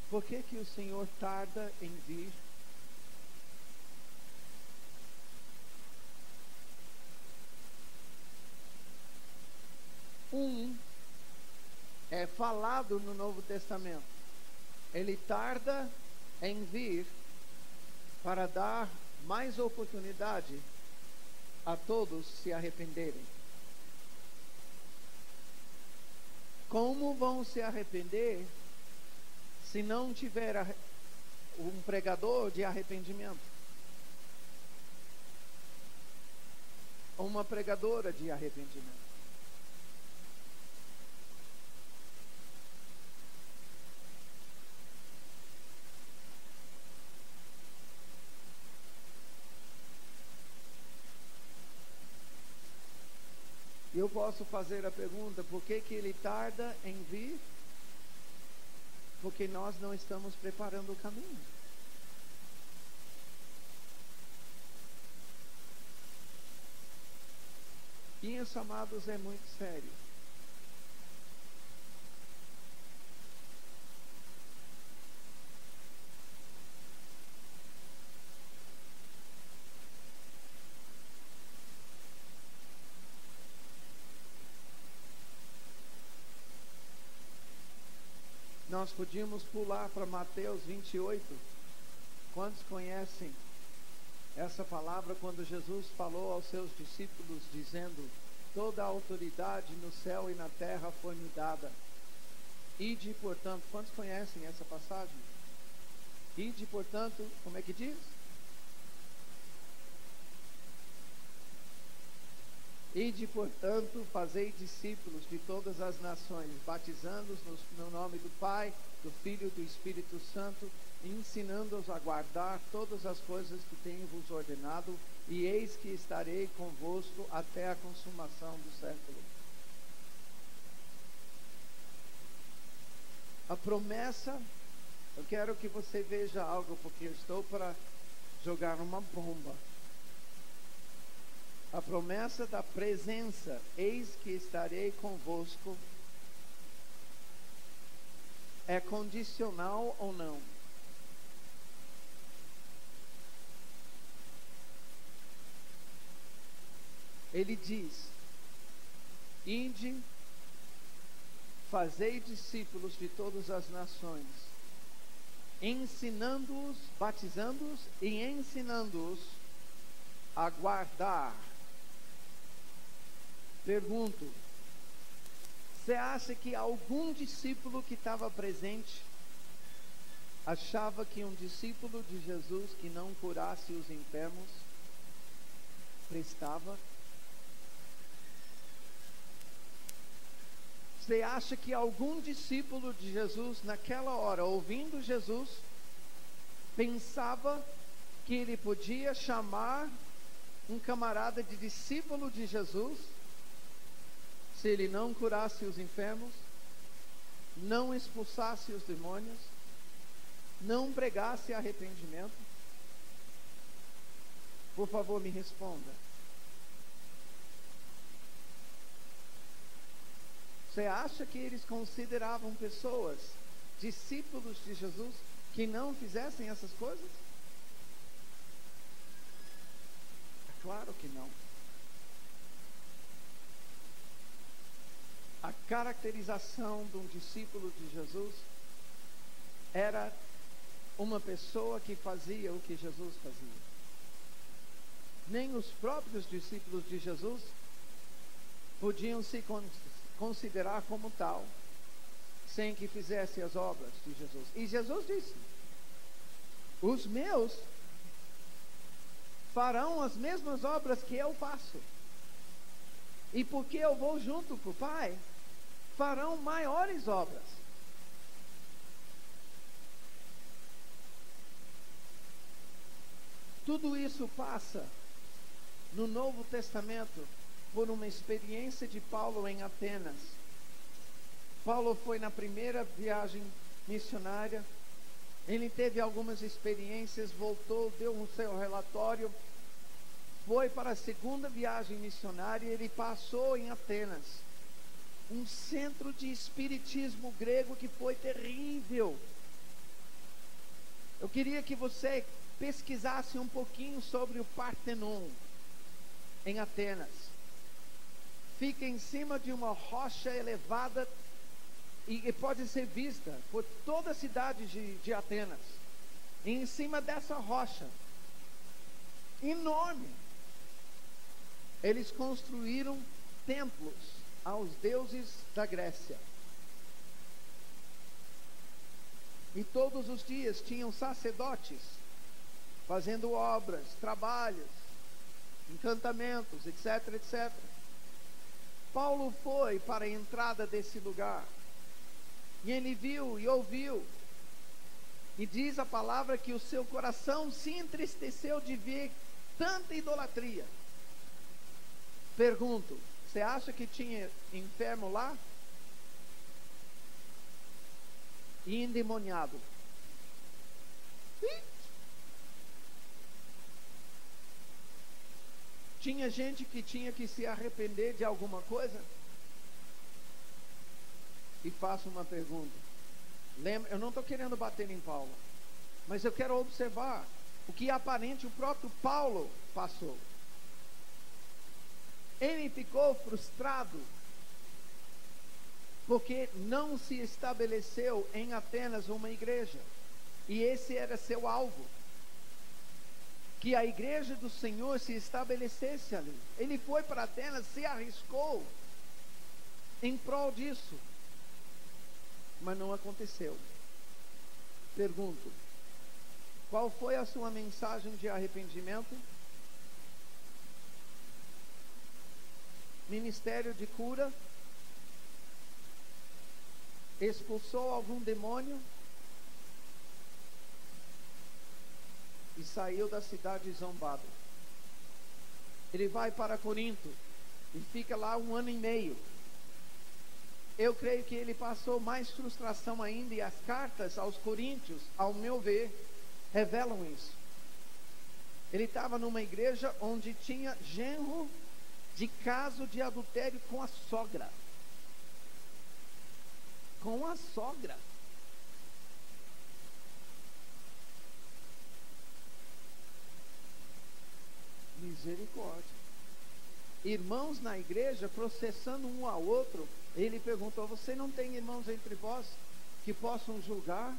Por que o Senhor tarda em vir? É falado no Novo Testamento. Ele tarda em vir para dar mais oportunidade a todos se arrependerem. Como vão se arrepender se não tiver um pregador de arrependimento? Ou uma pregadora de arrependimento? Eu posso fazer a pergunta: por que ele tarda em vir? Porque nós não estamos preparando o caminho. Isso, amados, é muito sério. Nós podíamos pular para Mateus 28. Quantos conhecem essa palavra quando Jesus falou aos seus discípulos, dizendo: toda a autoridade no céu e na terra foi me dada. Ide, portanto, quantos conhecem essa passagem? Ide, portanto, como é que diz? Ide, portanto, fazei discípulos de todas as nações, batizando-os no nome do Pai, do Filho e do Espírito Santo, ensinando-os a guardar todas as coisas que tenho vos ordenado, e eis que estarei convosco até a consumação do século. A promessa, eu quero que você veja algo, porque eu estou para jogar uma bomba. A promessa da presença, eis que estarei convosco, é condicional ou não? Ele diz: ide, fazei discípulos de todas as nações, ensinando-os, batizando-os e ensinando-os a guardar. Pergunto: você acha que algum discípulo que estava presente achava que um discípulo de Jesus que não curasse os enfermos prestava? Você acha que algum discípulo de Jesus naquela hora, ouvindo Jesus, pensava que ele podia chamar um camarada de discípulo de Jesus se ele não curasse os enfermos, não expulsasse os demônios, não pregasse arrependimento? Por favor, me responda. Você acha que eles consideravam pessoas, discípulos de Jesus, que não fizessem essas coisas? É claro que não. A caracterização de um discípulo de Jesus era uma pessoa que fazia o que Jesus fazia. Nem os próprios discípulos de Jesus podiam se considerar como tal, sem que fizesse as obras de Jesus. E Jesus disse: os meus farão as mesmas obras que eu faço, e porque eu vou junto com o Pai, farão maiores obras. Tudo isso passa no Novo Testamento por uma experiência de Paulo em Atenas. Paulo foi na primeira viagem missionária, ele teve algumas experiências, voltou, deu o seu relatório, foi para a segunda viagem missionária e ele passou em Atenas, um centro de espiritismo grego que foi terrível. Eu queria que você pesquisasse um pouquinho sobre o Partenon em Atenas. Fica em cima de uma rocha elevada e pode ser vista por toda a cidade de Atenas. E em cima dessa rocha enorme Eles construíram templos aos deuses da Grécia. E todos os dias tinham sacerdotes fazendo obras, trabalhos, encantamentos, etc, etc. Paulo foi para a entrada desse lugar. E ele viu e ouviu. E diz a palavra que o seu coração se entristeceu de ver tanta idolatria. Pergunto, você acha que tinha enfermo lá? E endemoniado? Tinha gente que tinha que se arrepender de alguma coisa? E faço uma pergunta. Lembra, eu não estou querendo bater em Paulo, mas eu quero observar o que aparente o próprio Paulo passou. Ele ficou frustrado porque não se estabeleceu em Atenas uma igreja, e esse era seu alvo, que a igreja do Senhor se estabelecesse ali. Ele foi para Atenas, se arriscou em prol disso, mas não aconteceu. Pergunto, qual foi a sua mensagem de arrependimento? Ministério de cura? Expulsou algum demônio? E saiu da cidade zombado. Ele vai para Corinto e fica lá 1 ano e meio. Eu creio que ele passou mais frustração ainda, e as cartas aos coríntios, ao meu ver, revelam isso. Ele estava numa igreja onde tinha genro de caso de adultério com a sogra. Com a sogra. Misericórdia. Irmãos na igreja processando um ao outro. Ele perguntou: você não tem irmãos entre vós que possam julgar?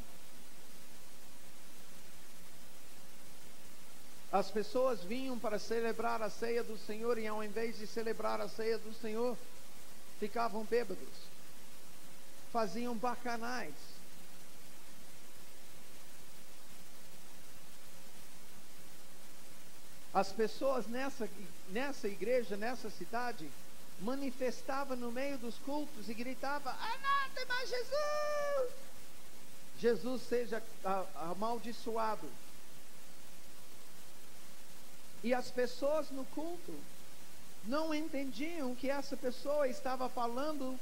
As pessoas vinham para celebrar a ceia do Senhor, e ao invés de celebrar a ceia do Senhor, ficavam bêbados, faziam bacanais. As pessoas nessa igreja, nessa cidade, manifestavam no meio dos cultos e gritavam: anátema Jesus! Jesus seja amaldiçoado. E as pessoas no culto não entendiam que essa pessoa estava falando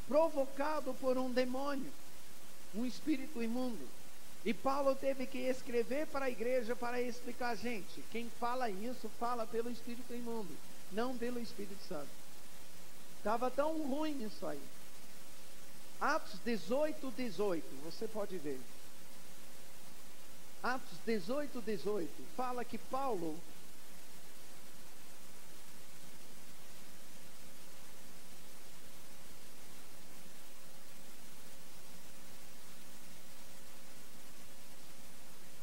provocado por um demônio, um espírito imundo. E Paulo teve que escrever para a igreja para explicar: gente, quem fala isso fala pelo espírito imundo, não pelo Espírito Santo. Estava tão ruim isso aí. Atos 18:18, você pode ver. Atos 18:18 fala que Paulo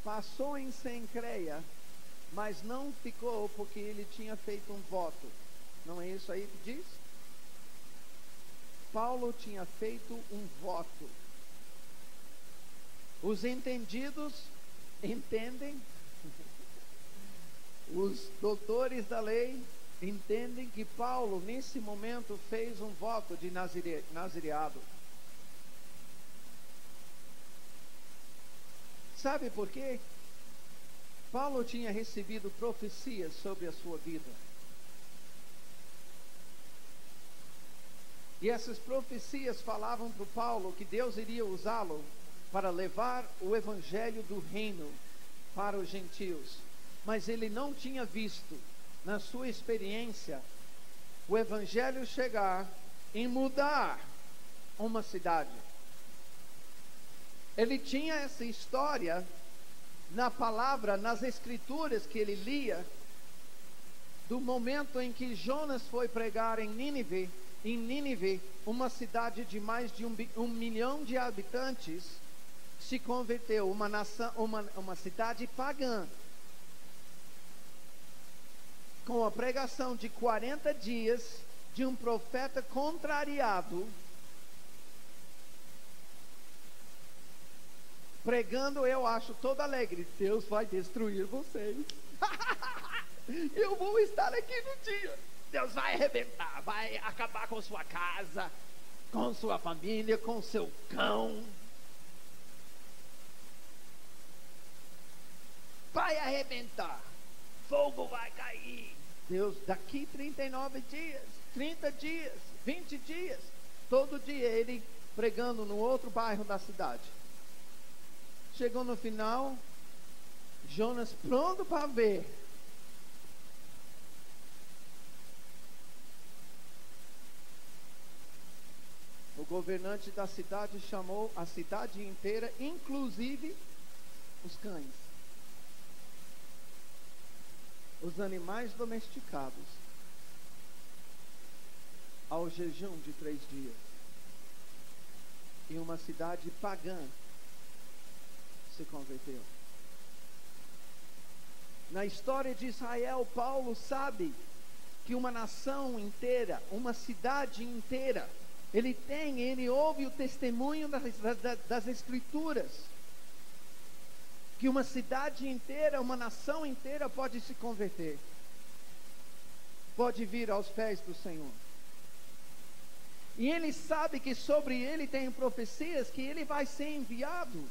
passou em Cencreia, mas não ficou porque ele tinha feito um voto. Não é isso aí que diz? Paulo tinha feito um voto. Os entendidos entendem, os doutores da lei entendem que Paulo nesse momento fez um voto de nazireado. Sabe por quê? Paulo tinha recebido profecias sobre a sua vida. E essas profecias falavam para Paulo que Deus iria usá-lo para levar o evangelho do reino para os gentios. Mas ele não tinha visto, na sua experiência, o evangelho chegar e mudar uma cidade. Ele tinha essa história na palavra, nas escrituras que ele lia, do momento em que Jonas foi pregar em Nínive. Em Nínive, uma cidade de mais de 1 milhão de habitantes, se converteu, uma cidade pagã, com a pregação de 40 dias de um profeta contrariado, pregando, eu acho, todo alegre: Deus vai destruir vocês. Eu vou estar aqui no dia. Deus vai arrebentar, vai acabar com sua casa, com sua família, com seu cão. Vai arrebentar. Fogo vai cair. Deus, daqui 39 dias, 30 dias, 20 dias, todo dia ele pregando no outro bairro da cidade. Chegou no final, Jonas pronto para ver. O governante da cidade chamou a cidade inteira, inclusive os cães, os animais domesticados, ao jejum de 3 dias. E uma cidade pagã se converteu. Na história de Israel, Paulo sabe que uma nação inteira, uma cidade inteira, ele ouve o testemunho das Escrituras, que uma cidade inteira, uma nação inteira pode se converter, pode vir aos pés do Senhor. E ele sabe que sobre ele tem profecias que ele vai ser enviado.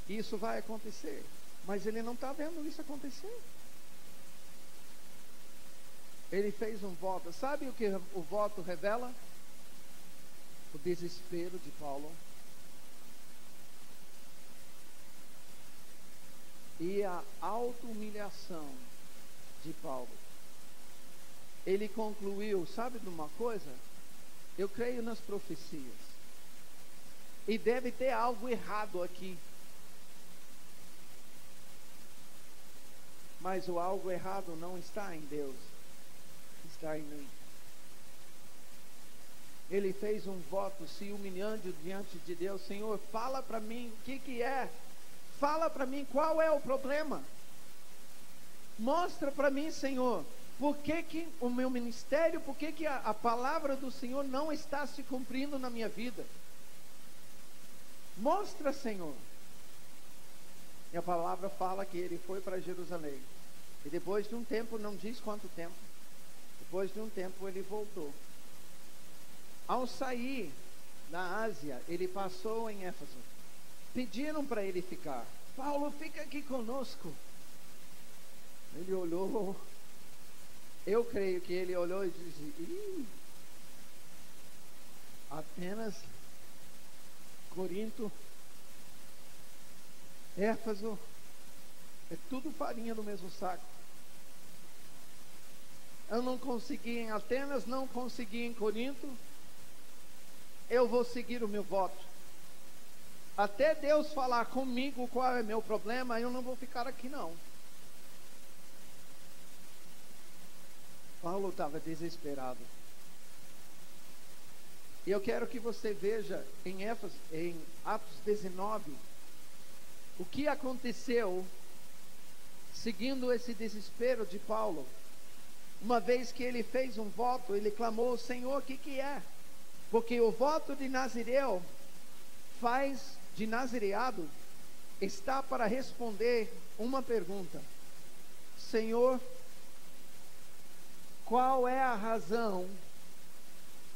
Isso vai acontecer, mas ele não está vendo isso acontecer. Ele fez um voto. Sabe o que o voto revela? O desespero de Paulo e a auto-humilhação de Paulo. Ele concluiu, sabe de uma coisa? Eu creio nas profecias, e deve ter algo errado aqui, mas o algo errado não está em Deus, está em mim. Ele fez um voto, se humilhando diante de Deus: Senhor, fala para mim o que é, fala para mim qual é o problema, mostra para mim, Senhor, por que o meu ministério, por que a palavra do Senhor não está se cumprindo na minha vida? Mostra, Senhor. E a palavra fala que ele foi para Jerusalém, e depois de um tempo, não diz quanto tempo, depois de um tempo ele voltou. Ao sair da Ásia, ele passou em Éfeso. Pediram para ele ficar. Paulo, fica aqui conosco. Ele olhou. Eu creio que ele olhou e disse: Atenas, Corinto, Éfeso, é tudo farinha do mesmo saco. Eu não consegui em Atenas, não consegui em Corinto. Eu vou seguir o meu voto. Até Deus falar comigo qual é meu problema, eu não vou ficar aqui não. Paulo estava desesperado. E eu quero que você veja em Atos 19, o que aconteceu seguindo esse desespero de Paulo. Uma vez que ele fez um voto, ele clamou: Senhor, o que é? Porque o voto de Nazireu de nazireado, está para responder uma pergunta: Senhor, qual é a razão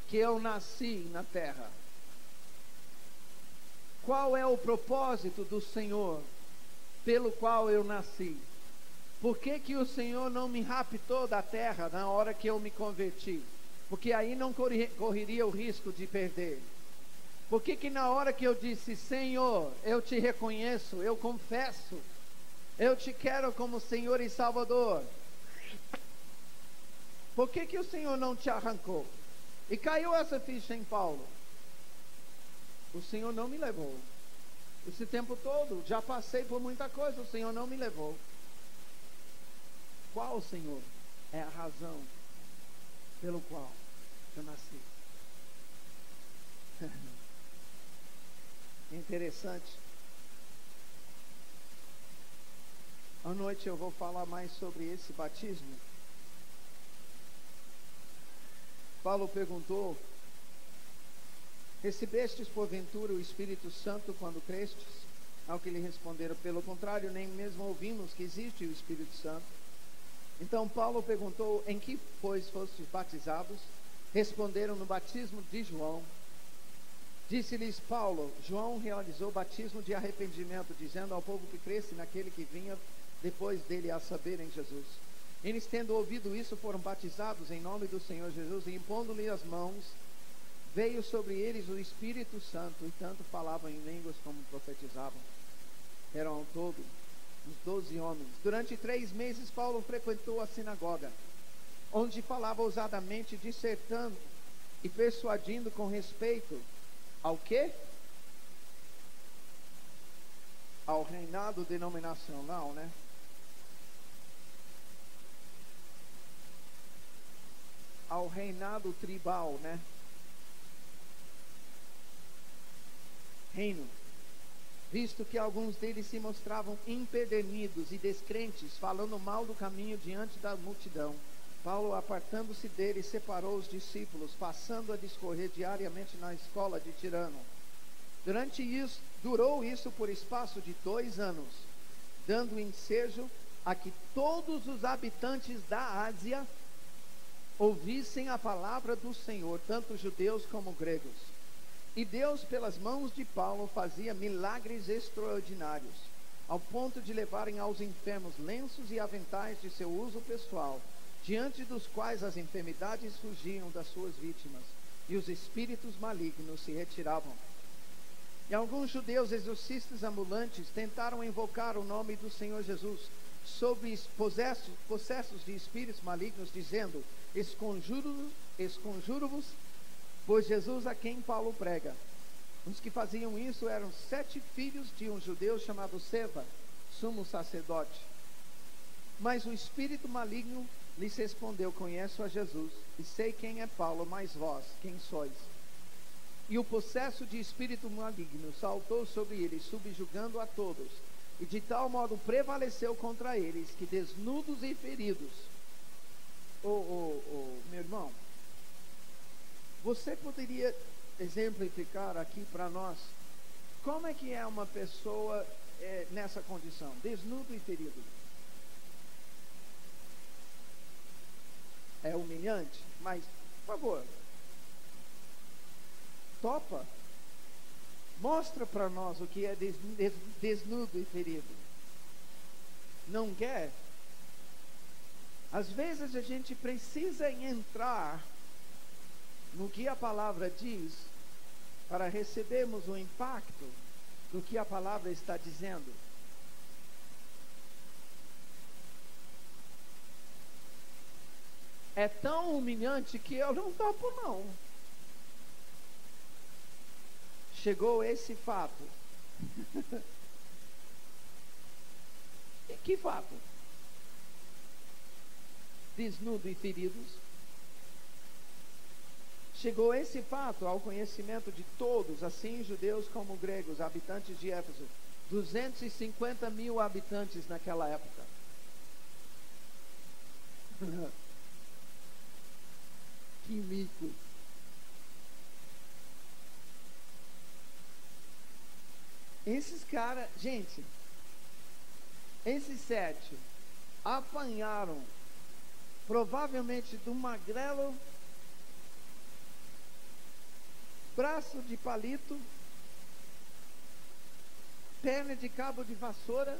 que eu nasci na terra? Qual é o propósito do Senhor pelo qual eu nasci? Por que o Senhor não me raptou da terra na hora que eu me converti? Porque aí não correria o risco de perder. Por que na hora que eu disse: Senhor, eu te reconheço, eu confesso, eu te quero como Senhor e Salvador, por que o Senhor não te arrancou? E caiu essa ficha em Paulo. O Senhor não me levou. Esse tempo todo, já passei por muita coisa, o Senhor não me levou. Qual, Senhor, é a razão pelo qual eu nasci? Interessante. À noite eu vou falar mais sobre esse batismo. Paulo perguntou: recebestes porventura o Espírito Santo quando crestes? Ao que lhe responderam: pelo contrário, nem mesmo ouvimos que existe o Espírito Santo. Então Paulo perguntou: em que, pois, fostes batizados? Responderam: no batismo de João. Disse-lhes Paulo: João realizou batismo de arrependimento, dizendo ao povo que cresce naquele que vinha depois dele, a saber, em Jesus. Eles, tendo ouvido isso, foram batizados em nome do Senhor Jesus, e impondo-lhe as mãos, veio sobre eles o Espírito Santo, e tanto falavam em línguas como profetizavam. Eram ao todo uns 12 homens. Durante 3 meses Paulo frequentou a sinagoga, onde falava ousadamente, dissertando e persuadindo com respeito ao quê? Ao reinado denominacional, né? Ao reinado tribal, né? Reino. Visto que alguns deles se mostravam empedernidos e descrentes, falando mal do caminho diante da multidão, Paulo, apartando-se deles, separou os discípulos, passando a discorrer diariamente na escola de Tirano. Durou isso por espaço de 2 anos, dando ensejo a que todos os habitantes da Ásia ouvissem a palavra do Senhor, tanto judeus como gregos. E Deus, pelas mãos de Paulo, fazia milagres extraordinários, ao ponto de levarem aos enfermos lenços e aventais de seu uso pessoal, diante dos quais as enfermidades fugiam das suas vítimas, e os espíritos malignos se retiravam. E alguns judeus exorcistas ambulantes tentaram invocar o nome do Senhor Jesus sobre possessos de espíritos malignos, dizendo: esconjuro-vos por Jesus a quem Paulo prega. Os que faziam isso eram 7 filhos de um judeu chamado Seva, sumo sacerdote. Mas o espírito maligno lhes respondeu: conheço a Jesus, e sei quem é Paulo, mas vós, quem sois? E o possesso de espírito maligno saltou sobre eles, subjugando a todos, e de tal modo prevaleceu contra eles, que desnudos e feridos... meu irmão, você poderia exemplificar aqui para nós como é que é uma pessoa nessa condição, desnudo e ferido? É humilhante, mas, por favor, topa, mostra para nós o que é desnudo e ferido. Não quer? Às vezes a gente precisa entrar no que a palavra diz para recebermos o impacto do que a palavra está dizendo. É tão humilhante que eu não topo, não. Chegou esse fato. E que fato? Desnudo e feridos. Chegou esse fato ao conhecimento de todos, assim judeus como gregos, habitantes de Éfeso. 250 mil habitantes naquela época. Que mico. Esses caras, gente, esses 7 apanharam provavelmente do magrelo, braço de palito, perna de cabo de vassoura.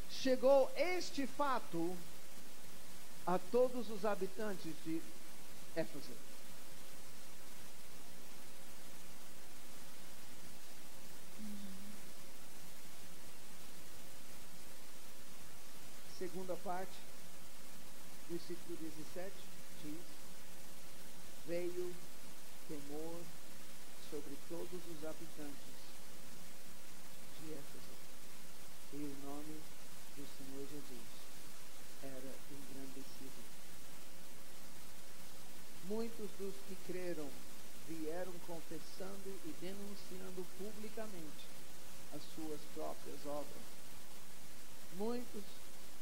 Chegou este fato a todos os habitantes de Éfeso. Segunda parte, versículo 17, diz: veio temor sobre todos os habitantes de Éfeso, e o nome do Senhor Jesus era engrandecido. Muitos dos que creram vieram confessando e denunciando publicamente as suas próprias obras. Muitos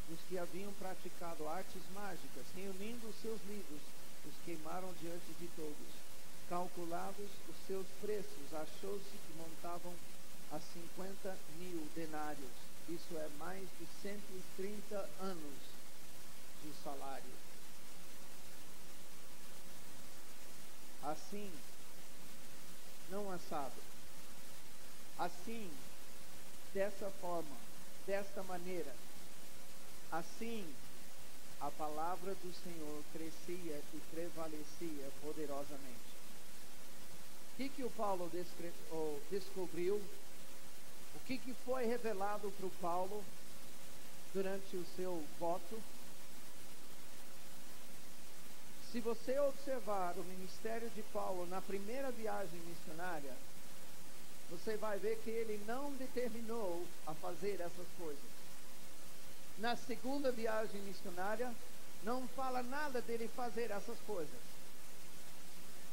dos que haviam praticado artes mágicas, reunindo os seus livros, os queimaram diante de todos. Calculados os seus preços, achou-se que montavam a 50.000 denários. Isso é mais de 130 anos de salário. Assim, não assado. Assim, dessa forma, desta maneira, assim, a palavra do Senhor crescia e prevalecia poderosamente. O que o Paulo descobriu? O que foi revelado para o Paulo durante o seu voto? Se você observar o ministério de Paulo na primeira viagem missionária, você vai ver que ele não determinou a fazer essas coisas. Na segunda viagem missionária, não fala nada dele fazer essas coisas.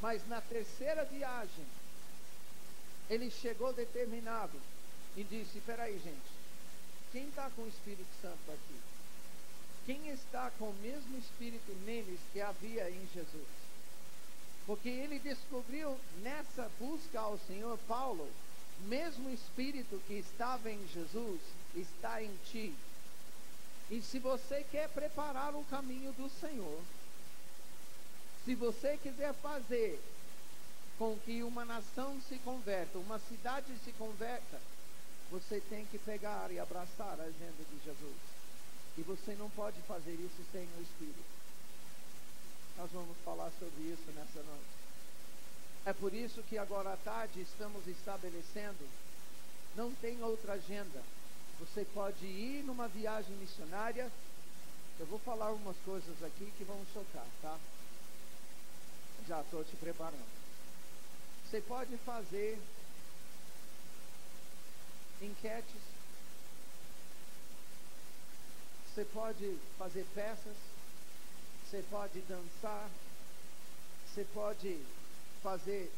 Mas na terceira viagem, ele chegou determinado e disse: espera aí, gente, quem está com o Espírito Santo aqui? Quem está com o mesmo Espírito neles que havia em Jesus? Porque ele descobriu nessa busca ao Senhor, Paulo, mesmo Espírito que estava em Jesus está em ti. E se você quer preparar o caminho do Senhor, se você quiser fazer com que uma nação se converta, uma cidade se converta, você tem que pegar e abraçar a agenda de Jesus. E você não pode fazer isso sem o Espírito. Nós vamos falar sobre isso nessa noite. É por isso que agora à tarde estamos estabelecendo, não tem outra agenda. Você pode ir numa viagem missionária. Eu vou falar umas coisas aqui que vão chocar, tá? Já estou te preparando. Você pode fazer enquetes. Você pode fazer peças. Você pode dançar. Você pode fazer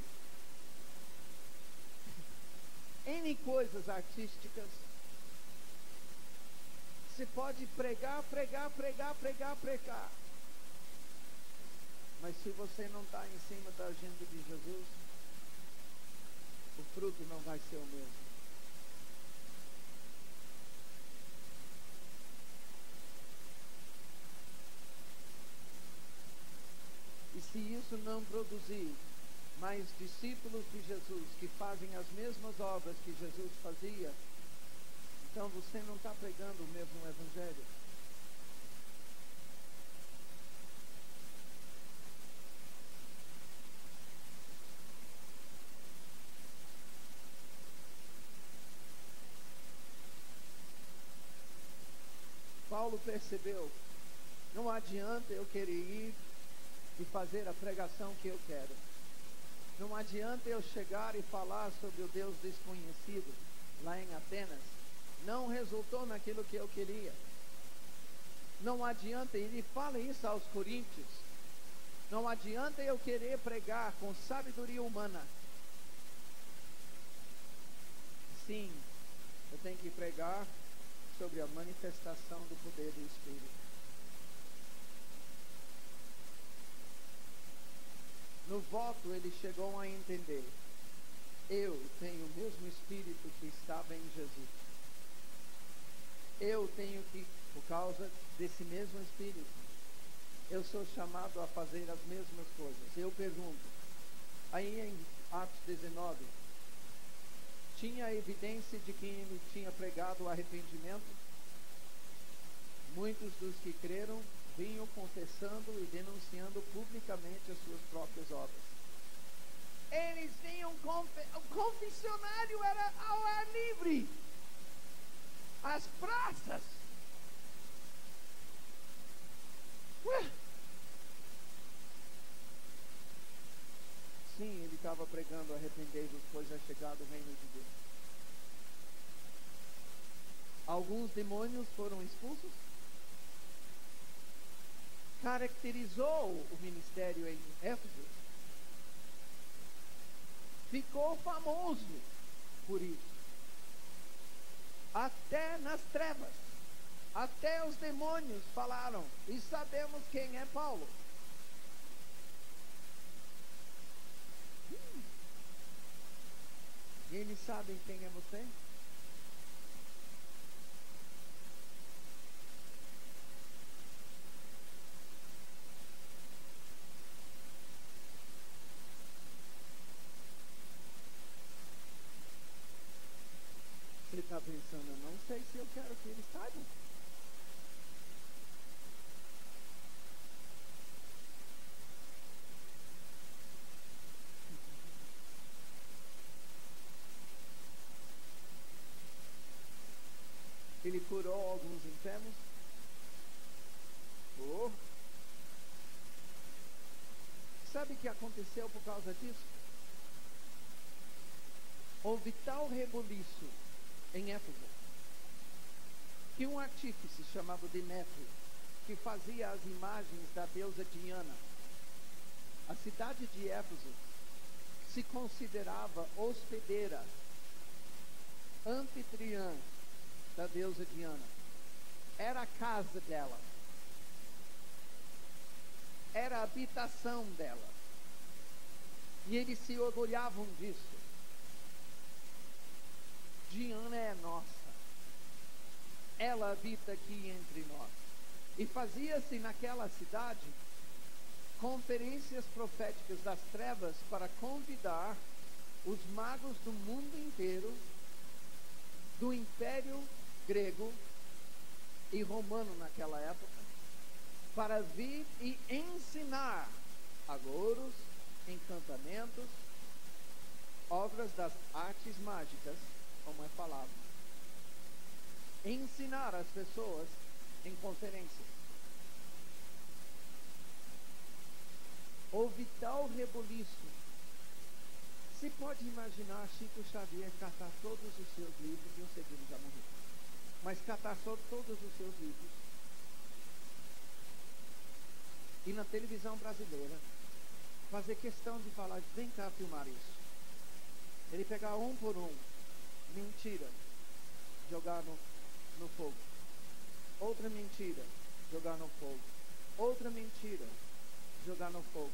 N coisas artísticas. Você pode pregar. Mas se você não está em cima da agenda de Jesus, o fruto não vai ser o mesmo. E se isso não produzir mais discípulos de Jesus que fazem as mesmas obras que Jesus fazia, então você não está pregando o mesmo evangelho. Paulo percebeu, não adianta eu querer ir e fazer a pregação que eu quero. Não adianta eu chegar e falar sobre o Deus desconhecido lá em Atenas. Não resultou naquilo que eu queria. Não adianta, ele fala isso aos coríntios. Não adianta eu querer pregar com sabedoria humana. Sim, eu tenho que pregar sobre a manifestação do poder do Espírito. No voto ele chegou a entender: eu tenho o mesmo Espírito que estava em Jesus. Eu tenho que, por causa desse mesmo Espírito, eu sou chamado a fazer as mesmas coisas. Eu pergunto, aí em Atos 19, tinha evidência de que ele tinha pregado o arrependimento? Muitos dos que creram vinham confessando e denunciando publicamente as suas próprias obras. Eles tinham o confessionário era ao ar livre, as praças. Sim, ele estava pregando: arrependei-vos, pois é chegado o reino de Deus. Alguns demônios foram expulsos. Caracterizou o ministério em Éfeso. Ficou famoso por isso. Até nas trevas, até os demônios falaram, e sabemos quem é Paulo. E eles sabem quem é você? Você está pensando, eu não sei se eu quero que eles saibam. Ele curou alguns enfermos. Oh. Sabe o que aconteceu por causa disso? Houve tal rebuliço em Éfeso que um artífice chamado Demétrio, que fazia as imagens da deusa Diana, a cidade de Éfeso se considerava hospedeira, anfitriã da deusa Diana. Era a casa dela, era a habitação dela, e eles se orgulhavam disso. Diana é nossa, ela habita aqui entre nós. E fazia-se naquela cidade conferências proféticas das trevas para convidar os magos do mundo inteiro, do Império Grego e Romano naquela época, para vir e ensinar agouros, encantamentos, obras das artes mágicas, como é falado. Ensinar as pessoas em conferências. Houve tal rebuliço. Se pode imaginar Chico Xavier catar todos os seus livros, e eu sei que ele já morreu, mas catar só todos os seus livros, e na televisão brasileira fazer questão de falar, vem cá filmar isso. Ele pegar um por um, mentira, jogar no fogo. Outra mentira, jogar no fogo. Outra mentira, jogar no fogo.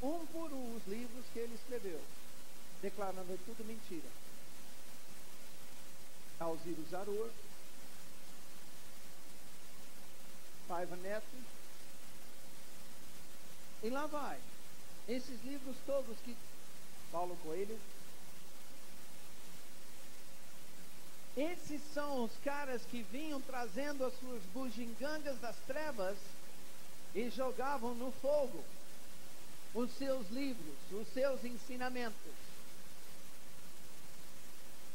Um por um os livros que ele escreveu, declarando tudo mentira. Alziro Zarur, Paiva Neto, e lá vai. Esses livros todos que Paulo Coelho, esses são os caras que vinham trazendo as suas bugigangas das trevas e jogavam no fogo os seus livros, os seus ensinamentos.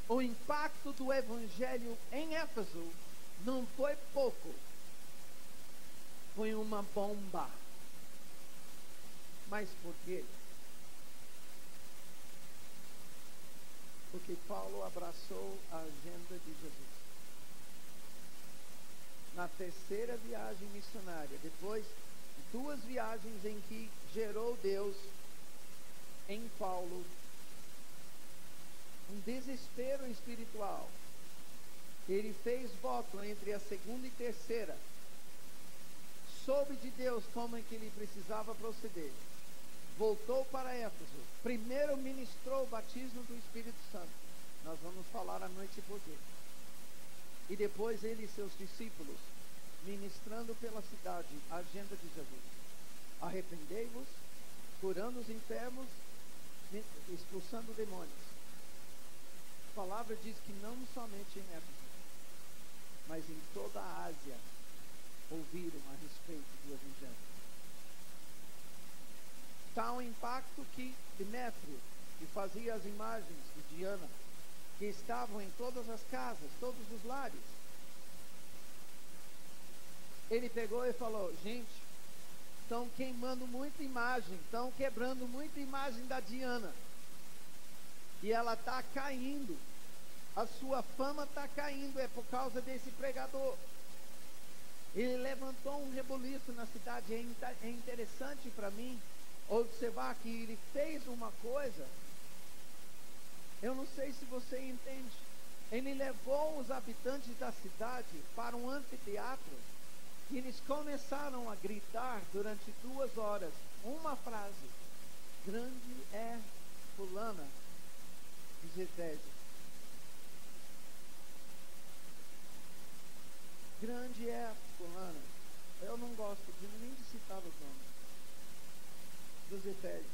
O impacto do Evangelho em Éfeso não foi pouco, foi uma bomba. Mas por quê? Porque Paulo abraçou a agenda de Jesus. Na terceira viagem missionária, depois de 2 viagens em que gerou Deus em Paulo um desespero espiritual, ele fez voto entre a segunda e terceira, soube de Deus como é que ele precisava proceder, voltou para Éfeso, primeiro ministrou o batismo do Espírito Santo, nós vamos falar à noite por quê, e depois ele e seus discípulos ministrando pela cidade a agenda de Jesus. Arrependei-vos, curando os enfermos, expulsando demônios. A palavra diz que não somente em Éfeso, mas em toda a Ásia ouviram a respeito do Evangelho. Tal impacto que Demétrio, que fazia as imagens de Diana, que estavam em todas as casas, todos os lares, ele pegou e falou, gente, estão queimando muita imagem, estão quebrando muita imagem da Diana, e ela está caindo, a sua fama está caindo, é por causa desse pregador. Ele levantou um rebuliço na cidade. É interessante para mim observar que ele fez uma coisa, eu não sei se você entende, Ele levou os habitantes da cidade para um anfiteatro e eles começaram a gritar durante 2 horas uma frase: grande é fulana dos Efésios. Grande é fulana. Eu não gosto nem de citar os nomes dos Efésios.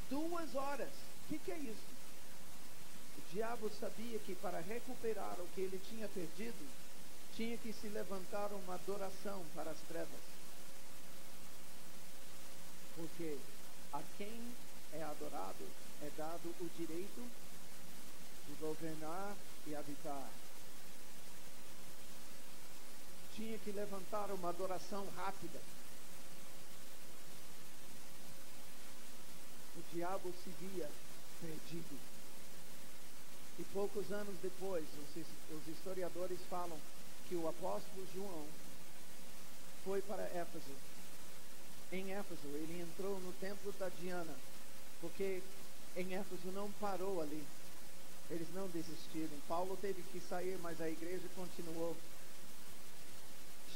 2 horas. O que é isso? O diabo sabia que para recuperar o que ele tinha perdido, tinha que se levantar uma adoração para as trevas. Porque a quem é adorado é dado o direito de governar e habitar. Tinha que levantar uma adoração rápida. O diabo se via perdido. E poucos anos depois, os historiadores falam que o apóstolo João foi para Éfeso. Em Éfeso, ele entrou no templo da Diana, porque em Éfeso não parou ali. Eles não desistiram. Paulo teve que sair, mas a igreja continuou.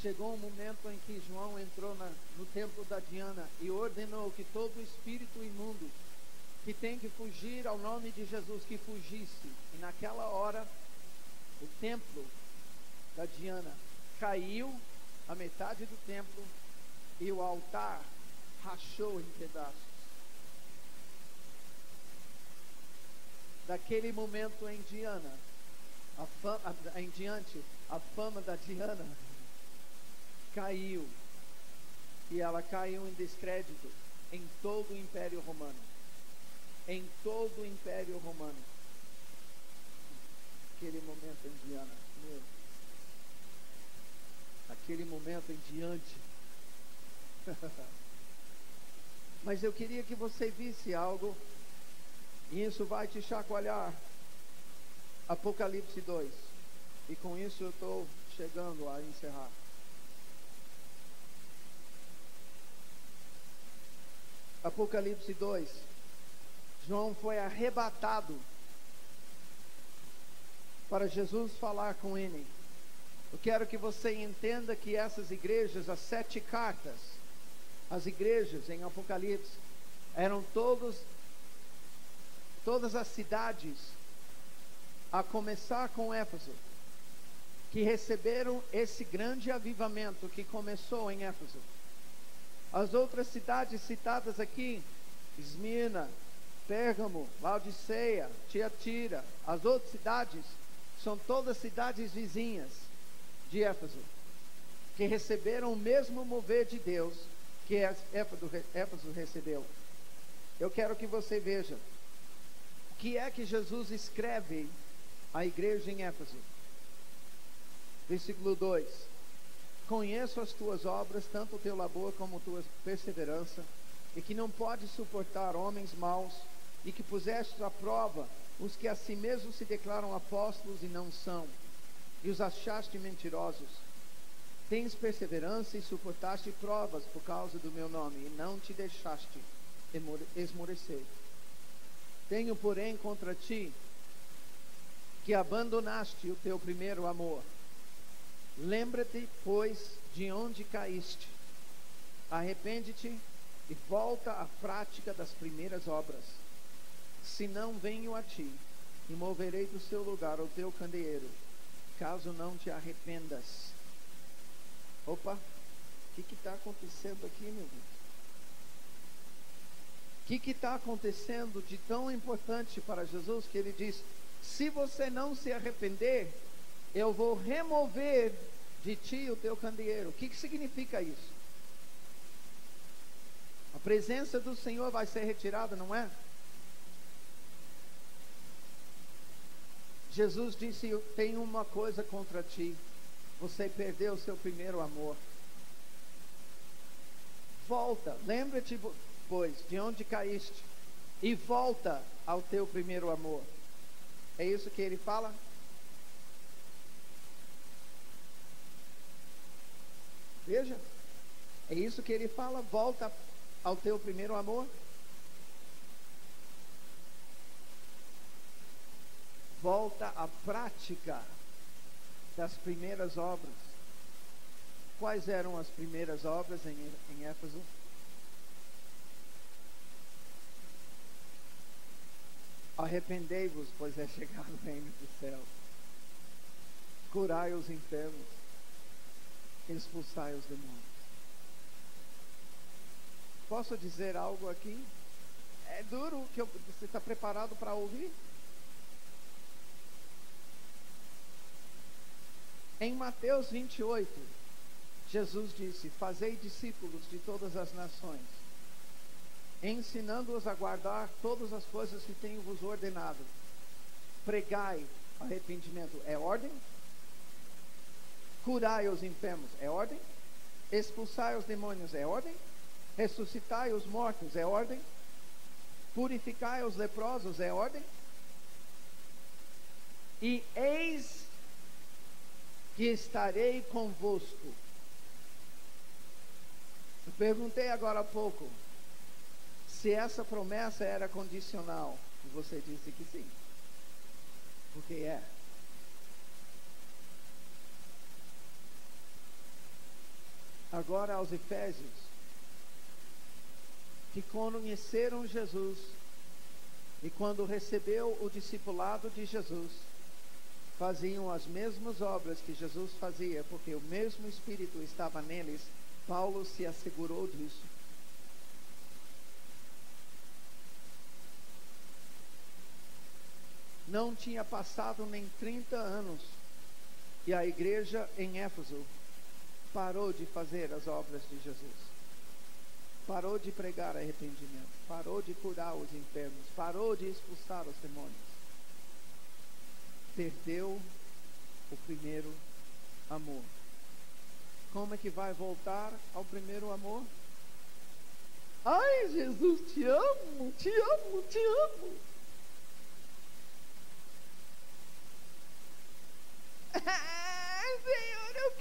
Chegou um momento em que João entrou no templo da Diana e ordenou que todo espírito imundo que tem que fugir ao nome de Jesus, que fugisse. E naquela hora, o templo da Diana caiu, a metade do templo, e o altar rachou em pedaços. Daquele momento em diante, a fama da Diana caiu, e ela caiu em descrédito em todo o Império Romano. Em todo o Império Romano. Aquele momento em diante, aquele momento em diante. Mas eu queria que você visse algo, e isso vai te chacoalhar. Apocalipse 2. E com isso eu estou chegando a encerrar. Apocalipse 2. João foi arrebatado para Jesus falar com ele. Eu quero que você entenda que essas igrejas, as 7 cartas, as igrejas em Apocalipse, eram todas as cidades, a começar com Éfeso, que receberam esse grande avivamento que começou em Éfeso. As outras cidades citadas aqui, Esmirna, Pérgamo, Laodiceia, Tiatira, as outras cidades são todas cidades vizinhas de Éfeso, que receberam o mesmo mover de Deus que Éfeso recebeu. Eu quero que você veja o que é que Jesus escreve à igreja em Éfeso. Versículo 2: conheço as tuas obras, tanto o teu labor como a tua perseverança, e que não podes suportar homens maus, e que puseste à prova os que a si mesmos se declaram apóstolos e não são, e os achaste mentirosos. Tens perseverança e suportaste provas por causa do meu nome, e não te deixaste esmorecer. Tenho, porém, contra ti que abandonaste o teu primeiro amor. Lembra-te, pois, de onde caíste. Arrepende-te e volta à prática das primeiras obras. Se não, venho a ti e moverei do seu lugar o teu candeeiro, caso não te arrependas. Opa, o que está acontecendo aqui, meu Deus? O que está acontecendo de tão importante para Jesus, que ele diz: se você não se arrepender, eu vou remover de ti o teu candeeiro. O que significa isso? A presença do Senhor vai ser retirada, não é? Jesus disse: eu tenho uma coisa contra ti, você perdeu o seu primeiro amor. Volta, lembra-te, pois, de onde caíste, e volta ao teu primeiro amor. É isso que ele fala? Veja, é isso que ele fala: volta ao teu primeiro amor. volta à prática das primeiras obras. Quais eram as primeiras obras em Éfeso? Arrependei-vos, pois é chegado o reino dos céus. Curai os enfermos, expulsai os demônios. Posso dizer algo aqui? É duro, você está preparado para ouvir? Em Mateus 28, Jesus disse: fazei discípulos de todas as nações, ensinando-os a guardar todas as coisas que tenho vos ordenado. Pregai arrependimento, é ordem? Curai os enfermos, é ordem? Expulsai os demônios, é ordem? Ressuscitai os mortos, é ordem? Purificai os leprosos, é ordem? E eis que estarei convosco. Eu perguntei agora há pouco se essa promessa era condicional, e você disse que sim, porque é. Agora aos Efésios, que conheceram Jesus, e quando recebeu o discipulado de Jesus, faziam as mesmas obras que Jesus fazia, porque o mesmo Espírito estava neles. Paulo se assegurou disso. Não tinha passado nem 30 anos, e a igreja em Éfeso parou de fazer as obras de Jesus. Parou de pregar arrependimento, parou de curar os enfermos, parou de expulsar os demônios. Perdeu o primeiro amor. Como é que vai voltar ao primeiro amor? Ai, Jesus, te amo, te amo, te amo. Senhor, eu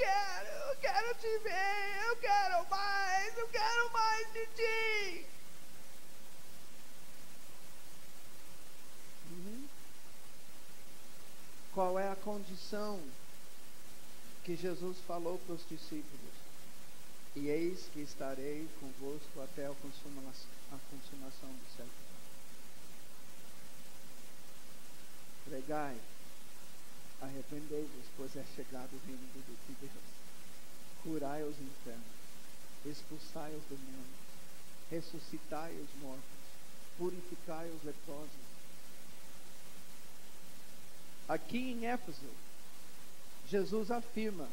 quero te ver, eu quero mais de ti. Qual é a condição que Jesus falou para os discípulos? E eis que estarei convosco até a consumação do século. Pregai, arrependei-vos, pois é chegado o reino de Deus. Curai os enfermos, expulsai os demônios, ressuscitai os mortos, purificai os leprosos. Aqui em Éfeso, Jesus afirma: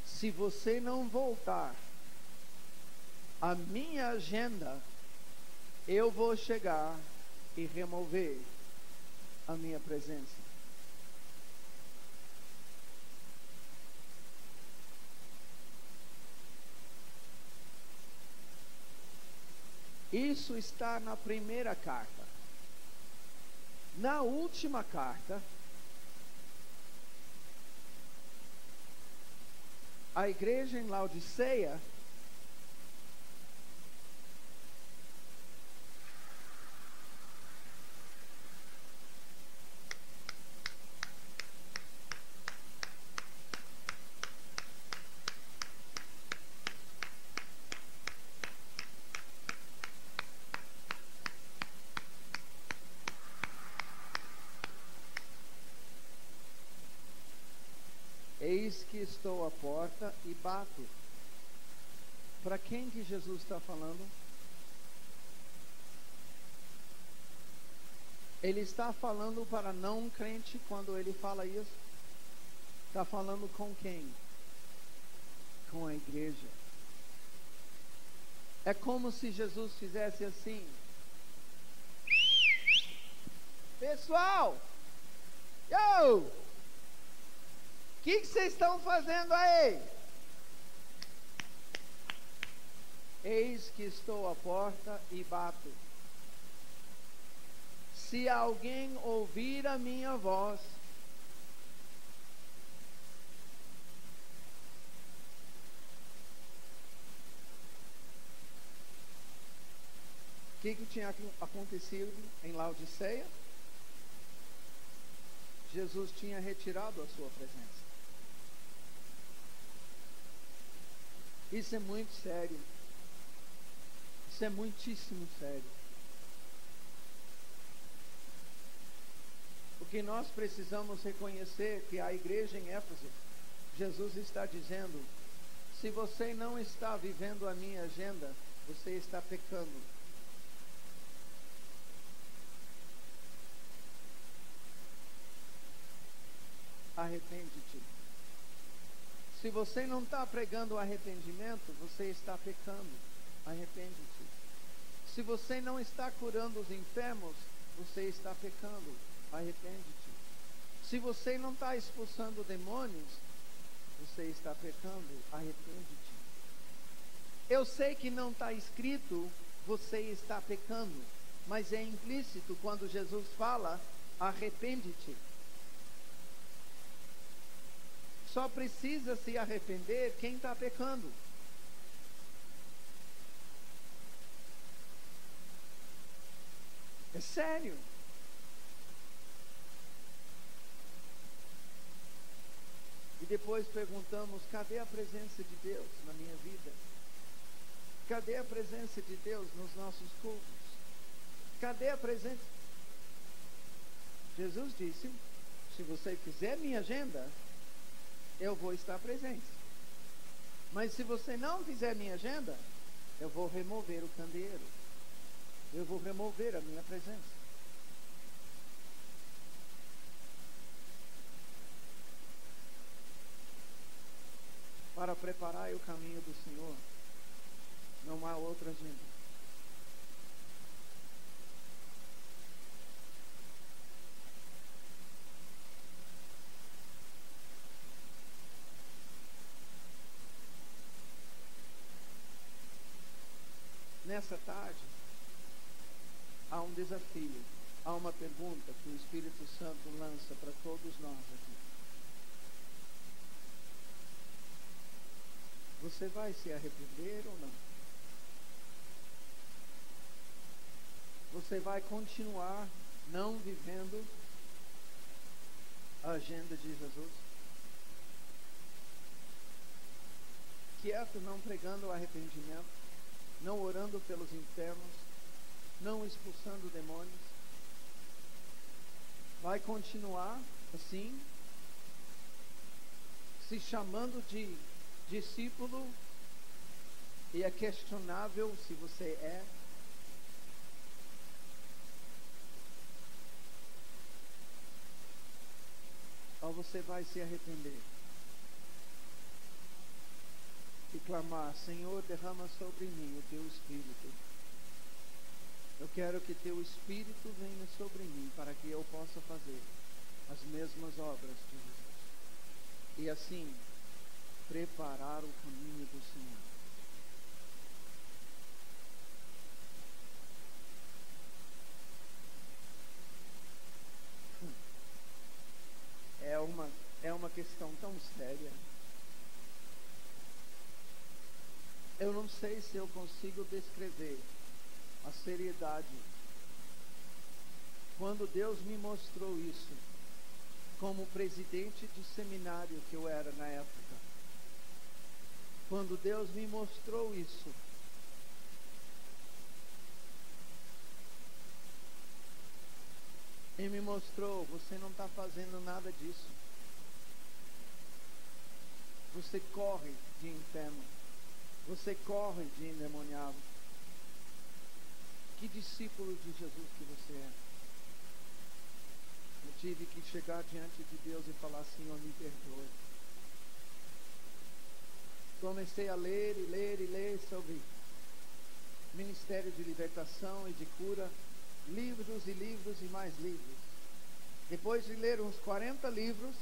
se você não voltar à minha agenda, eu vou chegar e remover a minha presença. Isso está na primeira carta. Na última carta, a igreja em Laodiceia eis que estou à porta e bato. Para quem que Jesus está falando? Ele está falando para não crente quando ele fala isso? Está falando com quem? Com a igreja. É como se Jesus fizesse assim: pessoal, o que vocês estão fazendo aí? Eis que estou à porta e bato. Se alguém ouvir a minha voz o que tinha acontecido em Laodiceia? Jesus tinha retirado a sua presença. Isso é muito sério. Isso é muitíssimo sério. O que nós precisamos reconhecer que a igreja em Éfeso, Jesus está dizendo: se você não está vivendo a minha agenda, você está pecando. Arrepende-te. Se você não está pregando arrependimento, você está pecando. Arrepende-te. Se você não está curando os enfermos, você está pecando. Arrepende-te. Se você não está expulsando demônios, você está pecando. Arrepende-te. Eu sei que não está escrito, você está pecando, mas é implícito quando Jesus fala, arrepende-te. Só precisa se arrepender quem está pecando. É sério. E depois perguntamos, cadê a presença de Deus na minha vida? Cadê a presença de Deus nos nossos cultos? Cadê a presença? Jesus disse, se você fizer minha agenda, eu vou estar presente. Mas se você não fizer minha agenda, eu vou remover o candeeiro. Eu vou remover a minha presença. Para preparar o caminho do Senhor, não há outra agenda. Nessa tarde, há um desafio, há uma pergunta que o Espírito Santo lança para todos nós aqui. Você vai se arrepender ou não? Você vai continuar não vivendo a agenda de Jesus? Quieto, não pregando o arrependimento, não orando pelos enfermos, não expulsando demônios? Vai continuar assim, se chamando de discípulo, e é questionável se você é? Ou você vai se arrepender e clamar, Senhor, derrama sobre mim o teu Espírito. Eu quero que teu Espírito venha sobre mim para que eu possa fazer as mesmas obras de Jesus. E assim, preparar o caminho do Senhor. É uma questão tão séria. Eu não sei se eu consigo descrever a seriedade. Quando Deus me mostrou isso, como presidente de seminário que eu era na época, quando Deus me mostrou isso, Ele me mostrou, você não está fazendo nada disso. Você corre de enfermo. Você corre de endemoniado. Que discípulo de Jesus que você é? Eu tive que chegar diante de Deus e falar, Senhor, me perdoe. Comecei a ler e ler e ler sobre ministério de libertação e de cura, livros e livros e mais livros. Depois de ler uns 40 livros,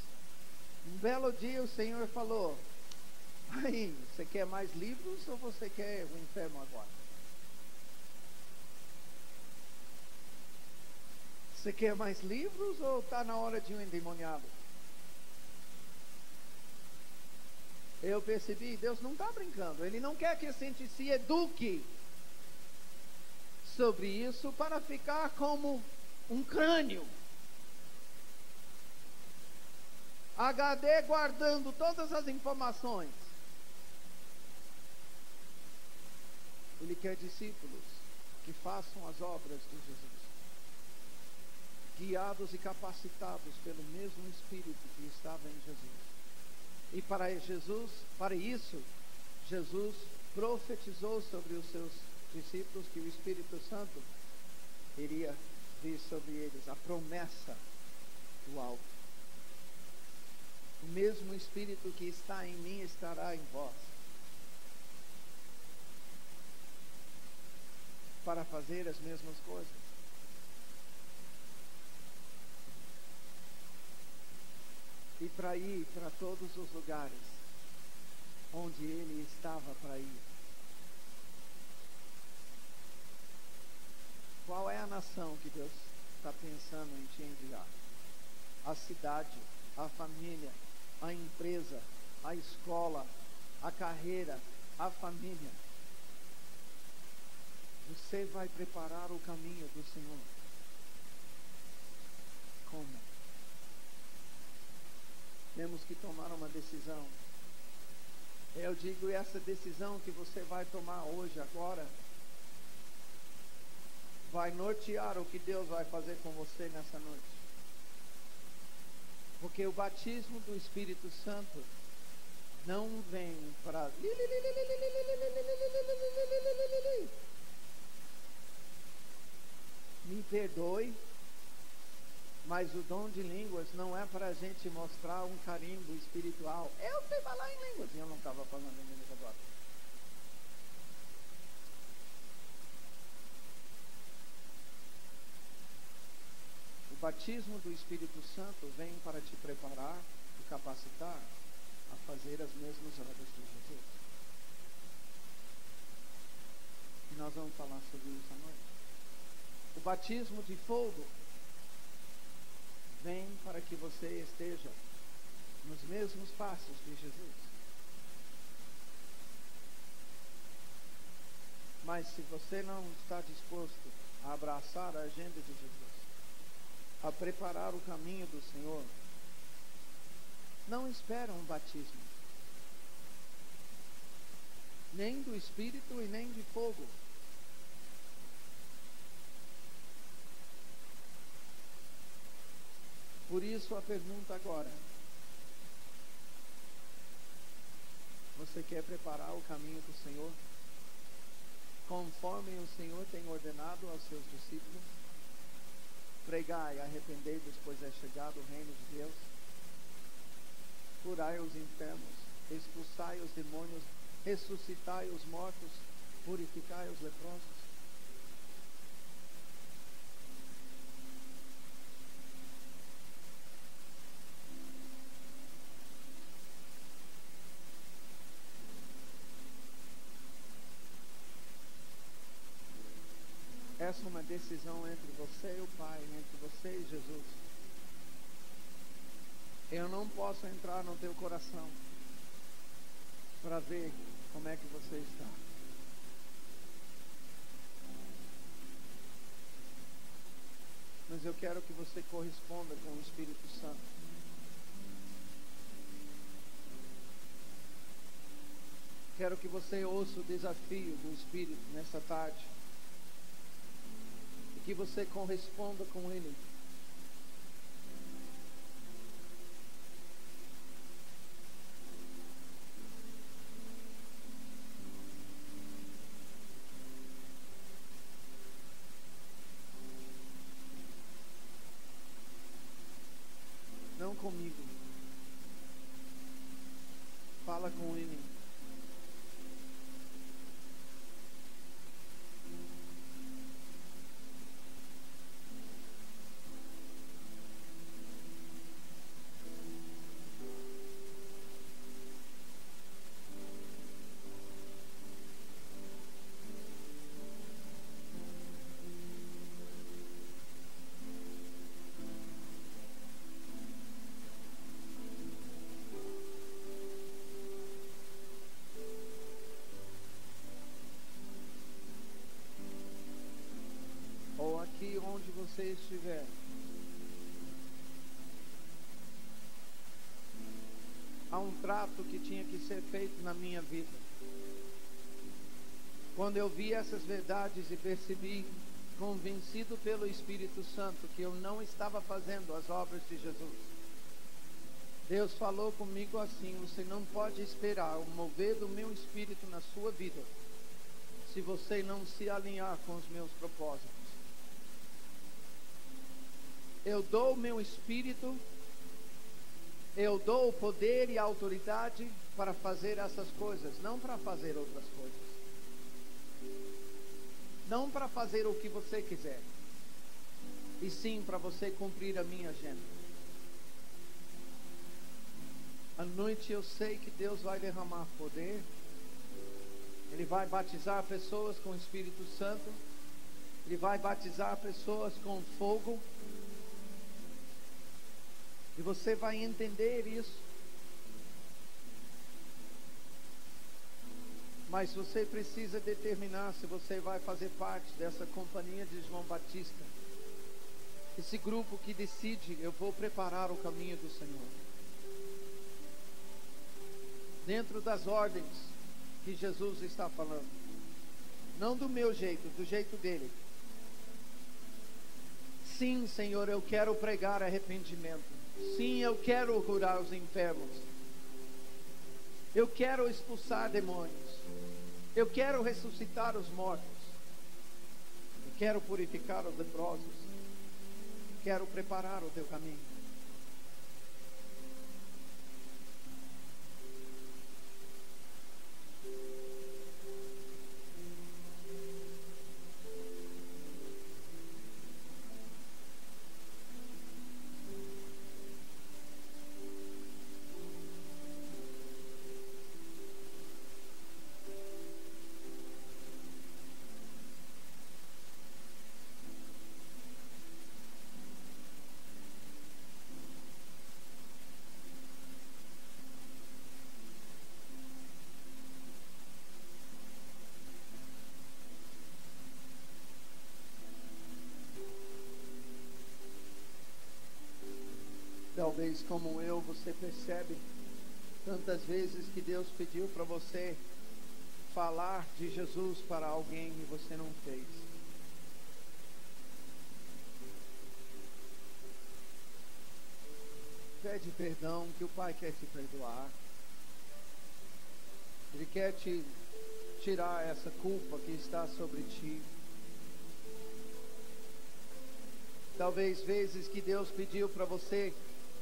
um belo dia o Senhor falou, aí, você quer mais livros ou você quer o inferno agora? Você quer mais livros ou está na hora de um endemoniado? Eu percebi, Deus não está brincando. Ele não quer que a gente se eduque sobre isso para ficar como um crânio. HD guardando todas as informações. Ele quer discípulos que façam as obras de Jesus, guiados e capacitados pelo mesmo Espírito que estava em Jesus. E para isso, Jesus profetizou sobre os seus discípulos que o Espírito Santo iria vir sobre eles, a promessa do alto. O mesmo Espírito que está em mim estará em vós, para fazer as mesmas coisas. E para ir para todos os lugares onde Ele estava para ir. Qual é a nação que Deus está pensando em te enviar? A cidade, a família, a empresa, a escola, a carreira, a família. Você vai preparar o caminho do Senhor. Como? Temos que tomar uma decisão. Eu digo, essa decisão que você vai tomar hoje, agora, vai nortear o que Deus vai fazer com você nessa noite. Porque o batismo do Espírito Santo não vem para... Me perdoe, mas o dom de línguas não é para a gente mostrar um carimbo espiritual. Eu sei falar em línguas. Eu não estava falando em línguas agora. O batismo do Espírito Santo vem para te preparar e capacitar a fazer as mesmas obras de Jesus. E nós vamos falar sobre isso à noite. O batismo de fogo vem para que você esteja nos mesmos passos de Jesus. Mas se você não está disposto a abraçar a agenda de Jesus, a preparar o caminho do Senhor, não espera um batismo, nem do Espírito e nem de fogo. Por isso a pergunta agora: você quer preparar o caminho do Senhor, conforme o Senhor tem ordenado aos seus discípulos? Pregai, arrependei-vos, pois é chegado o reino de Deus. Curai os enfermos, expulsai os demônios, ressuscitai os mortos, purificai os leprosos. Essa é uma decisão entre você e o Pai, entre você e Jesus. Eu não posso entrar no teu coração para ver como é que você está. Mas eu quero que você corresponda com o Espírito Santo. Quero que você ouça o desafio do Espírito nessa tarde. Que você corresponda com Ele. Não comigo. Fala com Ele. Aqui onde você estiver, a um trato que tinha que ser feito na minha vida. Quando eu vi essas verdades e percebi, convencido pelo Espírito Santo, que eu não estava fazendo as obras de Jesus, Deus falou comigo assim: você não pode esperar o mover do meu Espírito na sua vida, se você não se alinhar com os meus propósitos. Eu dou o meu Espírito, eu dou o poder e a autoridade para fazer essas coisas, não para fazer outras coisas. Não para fazer o que você quiser, e sim para você cumprir a minha agenda. À noite eu sei que Deus vai derramar poder. Ele vai batizar pessoas com o Espírito Santo. Ele vai batizar pessoas com fogo. E você vai entender isso. Mas você precisa determinar se você vai fazer parte dessa companhia de João Batista. Esse grupo que decide: eu vou preparar o caminho do Senhor. Dentro das ordens que Jesus está falando. Não do meu jeito, do jeito dele. Sim, Senhor, eu quero pregar arrependimento. Sim, eu quero curar os enfermos. Eu quero expulsar demônios. Eu quero ressuscitar os mortos. Eu quero purificar os leprosos. Eu quero preparar o teu caminho. Talvez como eu, você percebe tantas vezes que Deus pediu para você falar de Jesus para alguém e você não fez. Pede perdão, que o Pai quer te perdoar. Ele quer te tirar essa culpa que está sobre ti. Talvez vezes que Deus pediu para você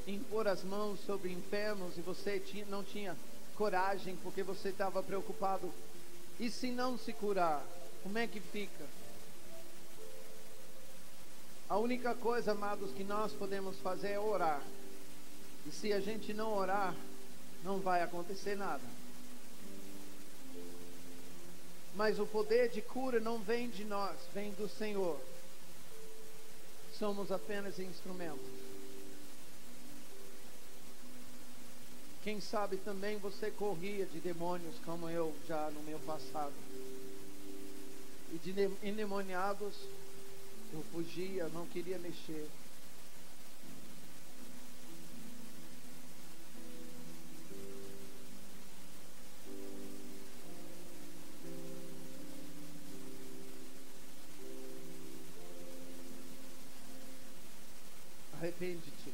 impor as mãos sobre enfermos e você não tinha coragem porque você estava preocupado. E se não se curar, como é que fica? A única coisa, amados, que nós podemos fazer é orar. E se a gente não orar, não vai acontecer nada. Mas o poder de cura não vem de nós, vem do Senhor. Somos apenas instrumentos. Quem sabe também você corria de demônios como eu já no meu passado. E de endemoniados eu fugia, não queria mexer. Arrepende-te.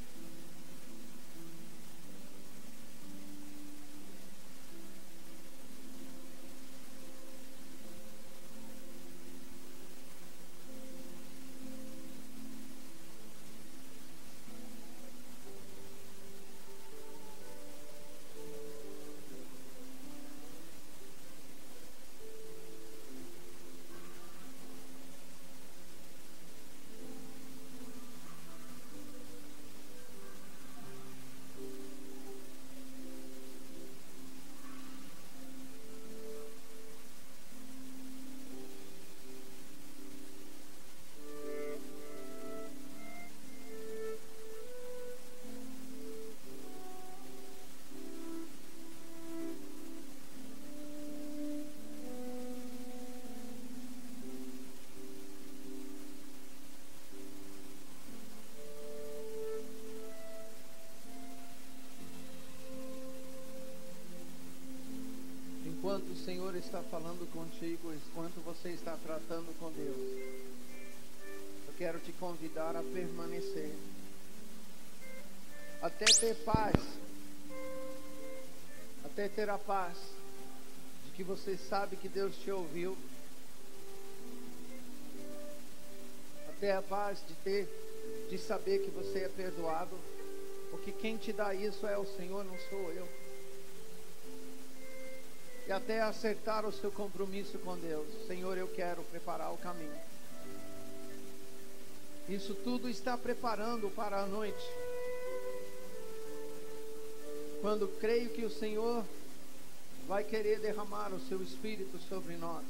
Senhor está falando contigo, enquanto você está tratando com Deus, eu quero te convidar a permanecer, até ter paz, até ter a paz de que você sabe que Deus te ouviu, até a paz de saber que você é perdoado, porque quem te dá isso é o Senhor, não sou eu. E até acertar o seu compromisso com Deus. Senhor, eu quero preparar o caminho. Isso tudo está preparando para a noite, quando creio que o Senhor vai querer derramar o seu Espírito sobre nós,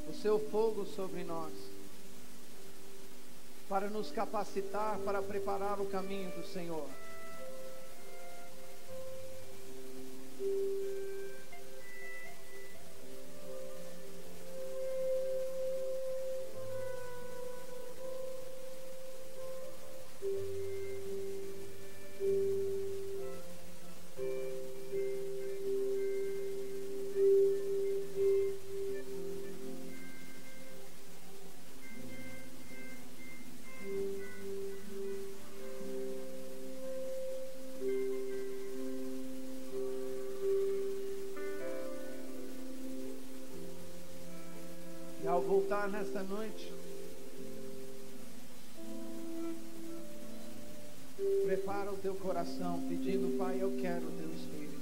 o seu fogo sobre nós, para nos capacitar para preparar o caminho do Senhor. E ao voltar nesta noite, prepara o teu coração, pedindo: Pai, eu quero o teu Espírito.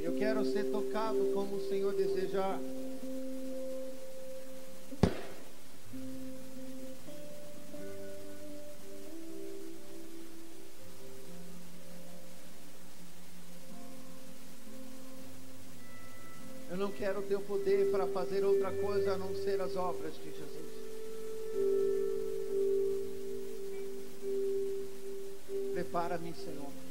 Eu quero ser tocado como o Senhor desejar. Eu não quero o teu poder para fazer outra coisa a não ser as obras de Jesus. Prepara-me, Senhor.